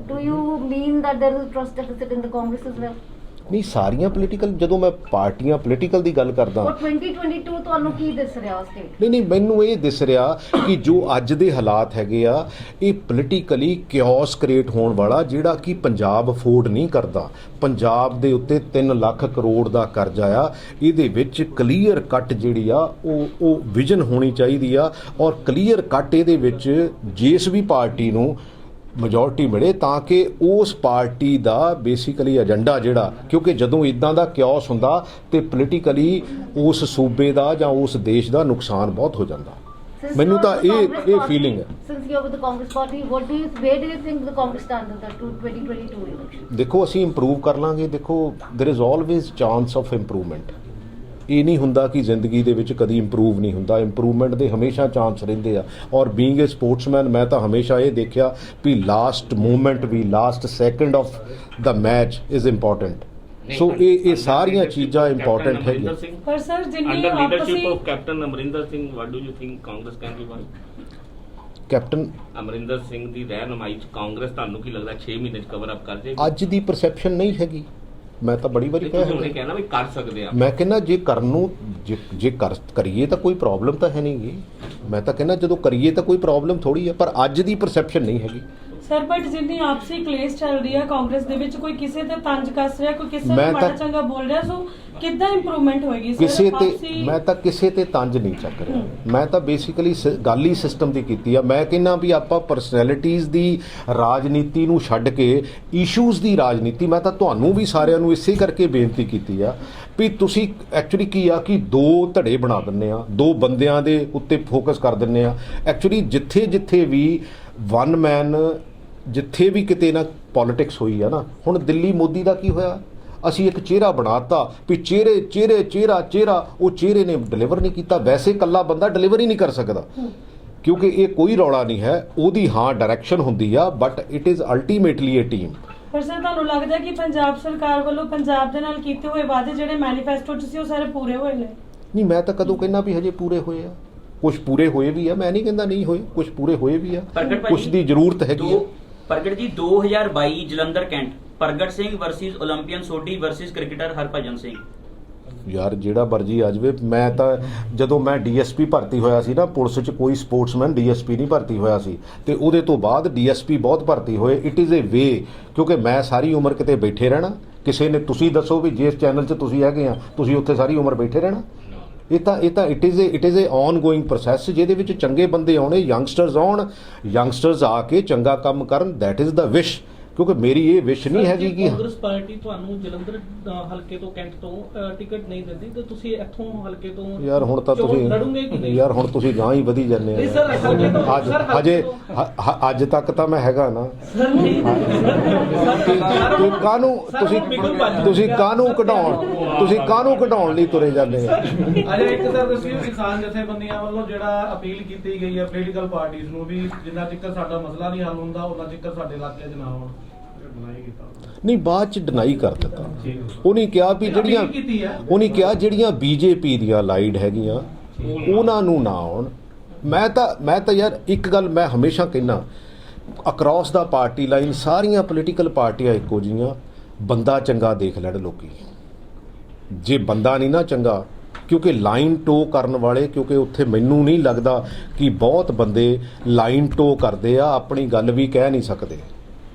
do you mean that there is a trust deficit in the Congress as well? ਨਹੀਂ, ਸਾਰੀਆਂ ਪੋਲੀਟੀਕਲ, ਜਦੋਂ ਮੈਂ ਪਾਰਟੀਆਂ political ਦੀ ਗੱਲ ਕਰਦਾ, ਉਹ 2022 ਤੁਹਾਨੂੰ ਕੀ ਦਿਸ ਰਿਹਾ ਸਟੇਟ? ਨਹੀਂ ਮੈਨੂੰ ਇਹ ਦਿਸ ਰਿਹਾ ਕਿ ਜੋ ਅੱਜ ਦੇ ਹਾਲਾਤ ਹੈਗੇ ਆ ਇਹ ਪੋਲੀਟੀਕਲੀ ਕਿਓਸ ਕ੍ਰੀਏਟ ਹੋਣ ਵਾਲਾ, ਜਿਹੜਾ ਕਿ ਪੰਜਾਬ ਅਫੋਰਡ ਨਹੀਂ ਕਰਦਾ। ਪੰਜਾਬ ਦੇ ਉੱਤੇ 3 ਲੱਖ ਕਰੋੜ ਦਾ ਕਰਜ਼ਾ ਆ। ਇਹਦੇ ਵਿੱਚ ਕਲੀਅਰ ਕੱਟ ਜਿਹੜੀ ਆ ਉਹ ਵਿਜ਼ਨ ਹੋਣੀ ਚਾਹੀਦੀ ਆ, ਔਰ ਕਲੀਅਰ ਕੱਟ ਇਹਦੇ ਵਿੱਚ ਜਿਸ ਵੀ ਪਾਰਟੀ ਨੂੰ ਮੈਜੋਰਟੀ ਮਿਲੇ ਤਾਂ ਕਿ ਉਸ ਪਾਰਟੀ ਦਾ ਬੇਸਿਕਲੀ ਏਜੰਡਾ ਜਿਹੜਾ, ਕਿਉਂਕਿ ਜਦੋਂ ਇਦਾਂ ਦਾ ਕਿਓਸ ਹੁੰਦਾ ਤੇ ਪੋਲੀਟੀਕਲੀ ਉਸ ਸੂਬੇ ਦਾ ਜਾਂ ਉਸ ਦੇਸ਼ ਦਾ ਨੁਕਸਾਨ ਬਹੁਤ ਹੋ ਜਾਂਦਾ। ਮੈਨੂੰ ਤਾਂ ਇਹ ਫੀਲਿੰਗ ਹੈ। Since you're with the Congress party, where do you think the Congress stands in the 2022 election? ਦੇਖੋ ਅਸੀਂ ਇੰਪਰੂਵ ਕਰ ਲਾਂਗੇ। ਦੇਖੋ there is always chance of improvement। ਇਹ ਨਹੀਂ ਹੁੰਦਾ ਕਿ ਜ਼ਿੰਦਗੀ ਦੇ ਵਿੱਚ ਕਦੀ ਇੰਪਰੂਵ ਨਹੀਂ ਹੁੰਦਾ, ਇੰਪਰੂਵਮੈਂਟ ਦੇ ਹਮੇਸ਼ਾ ਚਾਂਸ ਰਹਿੰਦੇ ਆ। ਔਰ ਬੀਇੰਗ ਏ ਸਪੋਰਟਸਮੈਨ ਮੈਂ ਤਾਂ ਹਮੇਸ਼ਾ ਇਹ ਦੇਖਿਆ ਵੀ ਲਾਸਟ ਮੂਵਮੈਂਟ ਵੀ, last second of the match is important. So ਇਹ ਸਾਰੀਆਂ ਚੀਜ਼ਾਂ ਇੰਪੋਰਟੈਂਟ ਹੈਗੀਆਂ। ਪਰ ਸਰ ਜਿੰਨੀ ਅੰਡਰ ਆਪਸੀ leadership of captain Amarinder Singh, what do you think Congress can be one? Captain Amarinder Singh ਦੀ ਰਹਿਨੁਮਾਈ ਚ ਕਾਂਗਰਸ ਤੁਹਾਨੂੰ ਕੀ ਲੱਗਦਾ 6 ਮਹੀਨੇ ਚ ਕਵਰ ਅਪ ਕਰ ਜਾਏਗੀ? ਅੱਜ ਦੀ ਪਰਸੈਪਸ਼ਨ ਨਹੀਂ ਹੈਗੀ। ਮੈਂ ਤਾਂ ਬੜੀ ਵਾਰੀ ਤੁਸੀਂ ਹੁਣੇ ਕਿਹਾ, ਕਹਿਣਾ ਵੀ ਕਰ ਸਕਦੇ ਆ। ਮੈਂ ਕਹਿੰਦਾ ਜੇ ਕਰਨ ਨੂੰ ਜੇ ਕਰੀਏ ਤਾਂ ਕੋਈ ਪ੍ਰੋਬਲਮ ਤਾਂ ਹੈ ਨਹੀਂਗੀ। ਮੈਂ ਤਾਂ ਕਹਿੰਦਾ ਜਦੋਂ ਕਰੀਏ ਤਾਂ ਕੋਈ ਪ੍ਰੋਬਲਮ ਥੋੜੀ ਹੈ, ਪਰ ਅੱਜ ਦੀ ਪਰਸੈਪਸ਼ਨ ਨਹੀਂ ਹੈਗੀ। ਸਰ ਬਟ ਜਿੰਨੀ ਆਪਸੀ ਕਲੇਸ਼ ਚੱਲ ਰਹੀ ਹੈ ਕਾਂਗਰਸ ਦੇ ਵਿੱਚ, ਕੋਈ ਕਿਸੇ ਤੇ ਤੰਜ ਕੱਸ ਰਿਹਾ, ਕੋਈ ਕਿਸੇ ਨੂੰ ਮੈਂ ਮਾੜਾ ਤਾਂ- ਚੰਗਾ ਬੋਲ ਰਿਹਾ, ਸੋ ਕਿੱਦਾਂ ਇੰਪਰੂਵਮੈਂਟ ਹੋਏਗੀ ਕਿਸੇ ਸਰ ਤੇ ਆਪਸੀ? ਮੈਂ ਤਾਂ ਕਿਸੇ ਤੇ ਤੰਜ ਨਹੀਂ ਚੱਕ ਰਿਹਾ। ਮੈਂ ਤਾਂ ਬੇਸਿਕਲੀ ਗੱਲ ਹੀ ਸਿਸਟਮ ਦੀ ਕੀਤੀ ਆ। ਮੈਂ ਕਹਿੰਦਾ ਵੀ ਆਪਾਂ ਪਰਸਨੈਲਿਟੀਜ਼ ਦੀ ਰਾਜਨੀਤੀ ਨੂੰ ਛੱਡ ਕੇ ਇਸ਼ੂਜ਼ ਦੀ ਰਾਜਨੀਤੀ, ਮੈਂ ਤਾਂ ਤੁਹਾਨੂੰ ਵੀ ਸਾਰਿਆਂ ਨੂੰ ਇਸੇ ਕਰਕੇ ਬੇਨਤੀ ਕੀਤੀ ਆ ਵੀ ਤੁਸੀਂ ਐਕਚੁਅਲੀ ਕੀ ਆ ਕਿ 2 ਧੜੇ ਬਣਾ ਦਿੰਦੇ ਆ, 2 ਬੰਦਿਆਂ ਦੇ ਉੱਤੇ ਫੋਕਸ ਕਰ ਦਿੰਦੇ ਆ। ਐਕਚੁਅਲੀ ਜਿੱਥੇ ਵੀ ਵਨ ਮੈਨ, ਜਿੱਥੇ ਵੀ ਕਿਤੇ ਨਾ ਪੋਲਿਟਿਕਸ ਹੋਈ ਆ ਨਾ, ਹੁਣ ਦਿੱਲੀ ਮੋਦੀ ਦਾ ਕੀ ਹੋਇਆ? ਅਸੀਂ ਇੱਕ ਚਿਹਰਾ ਬਣਾਤਾ ਵੀ ਚਿਹਰਾ, ਉਹ ਚਿਹਰੇ ਨੇ ਡਿਲੀਵਰ ਨਹੀਂ ਕੀਤਾ। ਵੈਸੇ ਇਕੱਲਾ ਬੰਦਾ ਡਿਲੀਵਰ ਹੀ ਨਹੀਂ ਕਰ ਸਕਦਾ, ਕਿਉਂਕਿ ਇਹ ਕੋਈ ਰੌਲਾ ਨਹੀਂ ਹੈ। ਉਹਦੀ ਹਾਂ ਡਾਇਰੈਕਸ਼ਨ ਹੁੰਦੀ ਆ, but it is ultimately A team. ਪਰ ਸਰ ਤੁਹਾਨੂੰ ਲੱਗਦਾ ਕਿ ਪੰਜਾਬ ਸਰਕਾਰ ਵੱਲੋਂ ਪੰਜਾਬ ਦੇ ਨਾਲ ਕੀਤੇ ਹੋਏ ਵਾਅਦੇ ਜਿਹੜੇ ਮੈਨੀਫੈਸਟੋ 'ਚ ਸੀ ਉਹ ਸਾਰੇ ਪੂਰੇ ਹੋਏ ਨੇ? ਨਹੀਂ, ਮੈਂ ਤਾਂ ਕਦੋਂ ਕਹਿੰਦਾ ਵੀ ਹਜੇ ਪੂਰੇ ਹੋਏ ਆ। ਕੁਝ ਪੂਰੇ ਹੋਏ ਵੀ ਆ, ਮੈਂ ਨਹੀਂ ਕਹਿੰਦਾ ਨਹੀਂ ਹੋਏ, ਕੁਝ ਪੂਰੇ ਹੋਏ ਵੀ ਆ, ਕੁਝ ਦੀ ਜ਼ਰੂਰਤ ਹੈਗੀ ਆ। ਪ੍ਰਗਟ ਜੀ 2022 ਜਲੰਧਰ ਕੈਂਟ, ਪ੍ਰਗਟ ਸਿੰਘ ਵਰਸਸ 올림픽ਨ ਸੋਢੀ ਵਰਸਸ ਕ੍ਰਿਕਟਰ ਹਰਭਜਨ ਸਿੰਘ। ਯਾਰ ਜਿਹੜਾ ਮਰਜੀ ਆ ਜਾਵੇ। ਮੈਂ ਤਾਂ ਜਦੋਂ ਮੈਂ ਡੀਐਸਪੀ ਭਰਤੀ ਹੋਇਆ ਸੀ ਨਾ, ਪੁਲਿਸ 'ਚ ਕੋਈ ਸਪੋਰਟਸਮੈਨ ਡੀਐਸਪੀ ਨਹੀਂ ਭਰਤੀ ਹੋਇਆ ਸੀ, ਤੇ ਉਹਦੇ ਤੋਂ ਬਾਅਦ ਡੀਐਸਪੀ ਬਹੁਤ ਭਰਤੀ ਹੋਏ। ਇਟ ਇਜ਼ ਏ ਵੇ, ਕਿਉਂਕਿ ਮੈਂ ਸਾਰੀ ਉਮਰ ਕਿਤੇ ਬੈਠੇ ਰਹਿਣਾ। ਕਿਸੇ ਨੇ, ਤੁਸੀਂ ਦੱਸੋ ਵੀ ਜਿਸ ਚੈਨਲ 'ਚ ਤੁਸੀਂ ਹੈਗੇ ਆ, ਤੁਸੀਂ ਉੱਥੇ ਸਾਰੀ ਉਮਰ ਬੈਠੇ ਰਹਿਣਾ? ਇਹ ਤਾਂ ਇਟ ਇਜ਼ ਏ ਔਨਗੋਇੰਗ ਪ੍ਰੋਸੈਸ ਜਿਹਦੇ ਵਿੱਚ ਚੰਗੇ ਬੰਦੇ ਆਉਣੇ, ਯੰਗਸਟਰਸ ਆਉਣ, ਯੰਗਸਟਰਸ ਆ ਕੇ ਚੰਗਾ ਕੰਮ ਕਰਨ। ਦੈਟ ਇਜ਼ ਦਾ ਵਿਸ਼, ਕਿਉਂਕਿ ਮੇਰੀ ਇਹ ਵਿਸ਼ ਨਹੀਂ ਹੈਗੀ ਕਿ ਕਾਂਗਰਸ ਪਾਰਟੀ ਤੁਹਾਨੂੰ ਜਲੰਧਰ ਹਲਕੇ ਤੋਂ, ਕੈਂਟ ਤੋਂ ਟਿਕਟ ਨਹੀਂ ਦਿੰਦੀ ਤੇ ਤੁਸੀਂ ਇੱਥੋਂ ਹਲਕੇ ਤੋਂ ਯਾਰ ਹੁਣ ਤਾਂ ਚੋਣ ਲੜੋਗੇ ਕਿ ਤੁਸੀਂ ਨਹੀਂ? ਯਾਰ ਹੁਣ ਤੁਸੀਂ ਗਾਂ ਹੀ ਵਧੀ ਜਾਂਦੇ ਨਹੀਂ ਸਰ, ਹਲਕੇ ਤੋਂ ਅੱਜ ਸਰ, ਹਲਕੇ ਅਜੇ ਤੋਂ। ਅੱਜ ਤੱਕ ਤਾਂ ਮੈਂ ਹੈਗਾ ਨਾ। ਸਰ ਨਹੀਂ ਤੁਸੀਂ ਕਾਹਨੂੰ ਕਢਾਉਣ ਲਈ ਤੁਰੇ ਜਾਂਦੇ ਆ? ਅਜੇ ਇੱਕ ਸਰ ਦੱਸਿਓ, ਕਿਸਾਨ ਜਥੇਬੰਦੀਆਂ ਵੱਲੋਂ ਜਿਹੜਾ ਅਪੀਲ ਕੀਤੀ ਗਈ ਹੈ ਪੋਲੀਟੀਕਲ ਪਾਰਟੀਆਂ ਨੂੰ ਵੀ ਜਿੰਨਾ ਚਿਰ ਸਾਡਾ ਮਸਲਾ ਨਹੀਂ ਹੱਲ ਹੁੰਦਾ ਉਹਨਾਂ ਚਿਰ ਸਾਡੇ ਇਲਾਕੇ 'ਚ ਨਾ ਆਉਣ। ਨਹੀਂ, ਬਾਅਦ ਚ ਡਿਨਾਈ ਕਰ ਦਿੱਤਾ। ਉਹਨੇ ਕਿਹਾ ਵੀ ਜਿਹੜੀਆਂ ਬੀਜੇਪੀ ਦੀਆਂ ਲਾਈਡ ਹੈਗੀਆਂ ਉਹਨਾਂ ਨੂੰ ਨਾ ਆਉਣ। ਮੈਂ ਤਾਂ ਯਾਰ ਇੱਕ ਗੱਲ ਮੈਂ ਹਮੇਸ਼ਾ ਕਹਿੰਦਾ, ਅਕ੍ਰੋਸ ਦਾ ਪਾਰਟੀ ਲਾਈਨ ਸਾਰੀਆਂ ਪੋਲੀਟੀਕਲ ਪਾਰਟੀਆਂ ਇੱਕੋ ਜਿਹੀਆਂ, ਬੰਦਾ ਚੰਗਾ ਦੇਖ ਲੈਣ ਲੋਕੀ। ਜੇ ਬੰਦਾ ਨਹੀਂ ਨਾ ਚੰਗਾ, ਕਿਉਂਕਿ ਲਾਈਨ ਟੋ ਕਰਨ ਵਾਲੇ, ਕਿਉਂਕਿ ਉੱਥੇ ਮੈਨੂੰ ਨਹੀਂ ਲੱਗਦਾ ਕਿ ਬਹੁਤ ਬੰਦੇ ਲਾਈਨ ਟੋ ਕਰਦੇ ਆ, ਆਪਣੀ ਗੱਲ ਵੀ ਕਹਿ ਨਹੀਂ ਸਕਦੇ।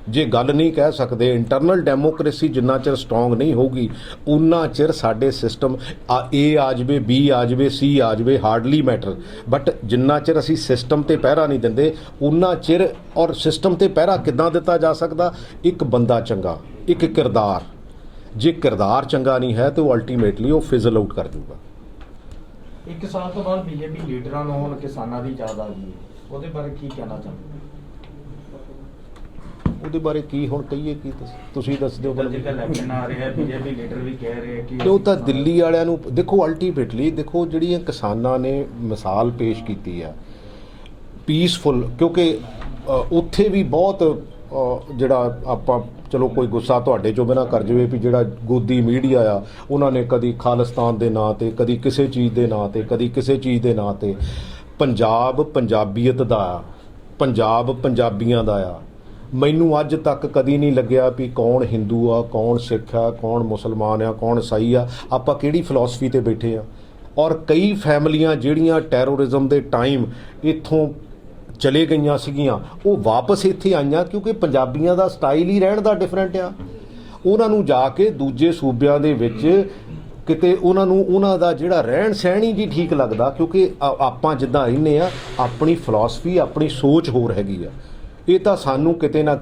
ਜੇ ਗੱਲ ਨਹੀਂ ਕਹਿ ਸਕਦੇ, ਇੰਟਰਨਲ ਡੈਮੋਕ੍ਰੇਸੀ ਜਿੰਨਾ ਚਿਰ ਸਟਰੋਂਗ ਨਹੀਂ ਹੋਊਗੀ ਉਨਾ ਚਿਰ ਸਾਡੇ ਸਿਸਟਮ A ਆ ਜਾਵੇ, B ਆ ਜਾਵੇ, C ਆ ਜਾਵੇ, ਹਾਰਡਲੀ ਮੈਟਰ। ਬਟ ਜਿੰਨਾ ਚਿਰ ਅਸੀਂ ਸਿਸਟਮ ਤੇ ਪਹਿਰਾ ਨਹੀਂ ਦਿੰਦੇ ਉਨਾ ਚਿਰ, ਔਰ ਸਿਸਟਮ ਤੇ ਪਹਿਰਾ ਕਿੱਦਾਂ ਦਿੱਤਾ ਜਾ ਸਕਦਾ? ਇੱਕ ਬੰਦਾ ਚੰਗਾ, ਇੱਕ ਕਿਰਦਾਰ। ਜੇ ਕਿਰਦਾਰ ਚੰਗਾ ਨਹੀਂ ਹੈ ਤਾਂ ਉਹ ਅਲਟੀਮੇਟਲੀ ਉਹ ਫਿਜ਼ਲ ਆਊਟ ਕਰ ਜੂਗਾ। 1 ਸਾਲ ਤੋਂ ਬਾਅਦ ਬੀਜੇਪੀ ਲੀਡਰਾਂ ਨੂੰ ਹੁਣ ਕਿਸਾਨਾਂ ਦੀ ਯਾਦ ਆ ਗਈ, ਉਹਦੇ ਬਾਰੇ ਕੀ ਕਹਿਣਾ ਚਾਹੁੰਦੇ? ਉਹਦੇ ਬਾਰੇ ਕੀ ਹੁਣ ਕਹੀਏ, ਕੀ ਤੁਸੀਂ ਦੱਸ ਦਿਓ। ਇਲੈਕਸ਼ਨ ਆ ਰਿਹਾ, ਬੀਜੇਪੀ ਲੀਡਰ ਵੀ ਕਹਿ ਰਹੇ ਕਿ ਉਹ ਤਾਂ ਦਿੱਲੀ ਵਾਲਿਆਂ ਨੂੰ ਦੇਖੋ, ਅਲਟੀਮੇਟਲੀ ਦੇਖੋ, ਜਿਹੜੀਆਂ ਕਿਸਾਨਾਂ ਨੇ ਮਿਸਾਲ ਪੇਸ਼ ਕੀਤੀ ਆ ਪੀਸਫੁਲ, ਕਿਉਂਕਿ ਉੱਥੇ ਵੀ ਬਹੁਤ ਜਿਹੜਾ ਆਪਾਂ ਚਲੋ ਕੋਈ ਗੁੱਸਾ ਤੁਹਾਡੇ ਚੋਂ ਬਿਨਾਂ ਕਰ ਜਾਵੇ ਵੀ ਜਿਹੜਾ ਗੋਦੀ ਮੀਡੀਆ ਆ ਉਹਨਾਂ ਨੇ ਕਦੀ ਖਾਲਿਸਤਾਨ ਦੇ ਨਾਂ ਤੇ, ਕਦੀ ਕਿਸੇ ਚੀਜ਼ ਦੇ ਨਾਂ ਤੇ, ਕਦੀ ਕਿਸੇ ਚੀਜ਼ ਦੇ ਨਾਂ ਤੇ। ਪੰਜਾਬ ਪੰਜਾਬੀਅਤ ਦਾ ਆ, ਪੰਜਾਬ ਪੰਜਾਬੀਆਂ ਦਾ ਆ। ਮੈਨੂੰ ਅੱਜ ਤੱਕ ਕਦੀ ਨਹੀਂ ਲੱਗਿਆ ਵੀ ਕੌਣ ਹਿੰਦੂ ਆ, ਕੌਣ ਸਿੱਖ ਆ, ਕੌਣ ਮੁਸਲਮਾਨ ਆ, ਕੌਣ ਈਸਾਈ ਆ, ਆਪਾਂ ਕਿਹੜੀ ਫਿਲਾਸਫੀ ਤੇ ਬੈਠੇ ਆ। ਔਰ ਕਈ ਫੈਮਲੀਆਂ ਜਿਹੜੀਆਂ ਟੈਰੋਰਿਜ਼ਮ ਦੇ ਟਾਈਮ ਇੱਥੋਂ ਚਲੇ ਗਈਆਂ ਸੀਗੀਆਂ ਉਹ ਵਾਪਸ ਇੱਥੇ ਆਈਆਂ, ਕਿਉਂਕਿ ਪੰਜਾਬੀਆਂ ਦਾ ਸਟਾਈਲ ਹੀ ਰਹਿਣ ਦਾ ਡਿਫਰੈਂਟ ਆ। ਉਹਨਾਂ ਨੂੰ ਜਾ ਕੇ ਦੂਜੇ ਸੂਬਿਆਂ ਦੇ ਵਿੱਚ ਕਿਤੇ ਉਹਨਾਂ ਦਾ ਜਿਹੜਾ ਰਹਿਣ ਸਹਿਣ ਹੀ ਜੀ ਠੀਕ ਲੱਗਦਾ, ਕਿਉਂਕਿ ਆਪਾਂ ਜਿੱਦਾਂ ਰਹਿੰਦੇ ਆ, ਆਪਣੀ ਫਿਲਾਸਫੀ, ਆਪਣੀ ਸੋਚ ਹੋਰ ਹੈਗੀ ਆ। ਇਹ ਤਾਂ ਸਾਨੂੰ ਕਿਤੇ ਨਾ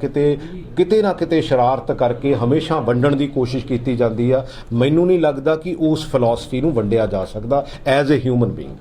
ਕਿਤੇ ਸ਼ਰਾਰਤ ਕਰਕੇ ਹਮੇਸ਼ਾ ਵੰਡਣ ਦੀ ਕੋਸ਼ਿਸ਼ ਕੀਤੀ ਜਾਂਦੀ ਆ। ਮੈਨੂੰ ਨਹੀਂ ਲੱਗਦਾ ਕਿ ਉਸ ਫਿਲਾਸਫੀ ਨੂੰ ਵੰਡਿਆ ਜਾ ਸਕਦਾ ਐਜ਼ ਏ ਹਿਊਮਨ ਬੀਇੰਗ।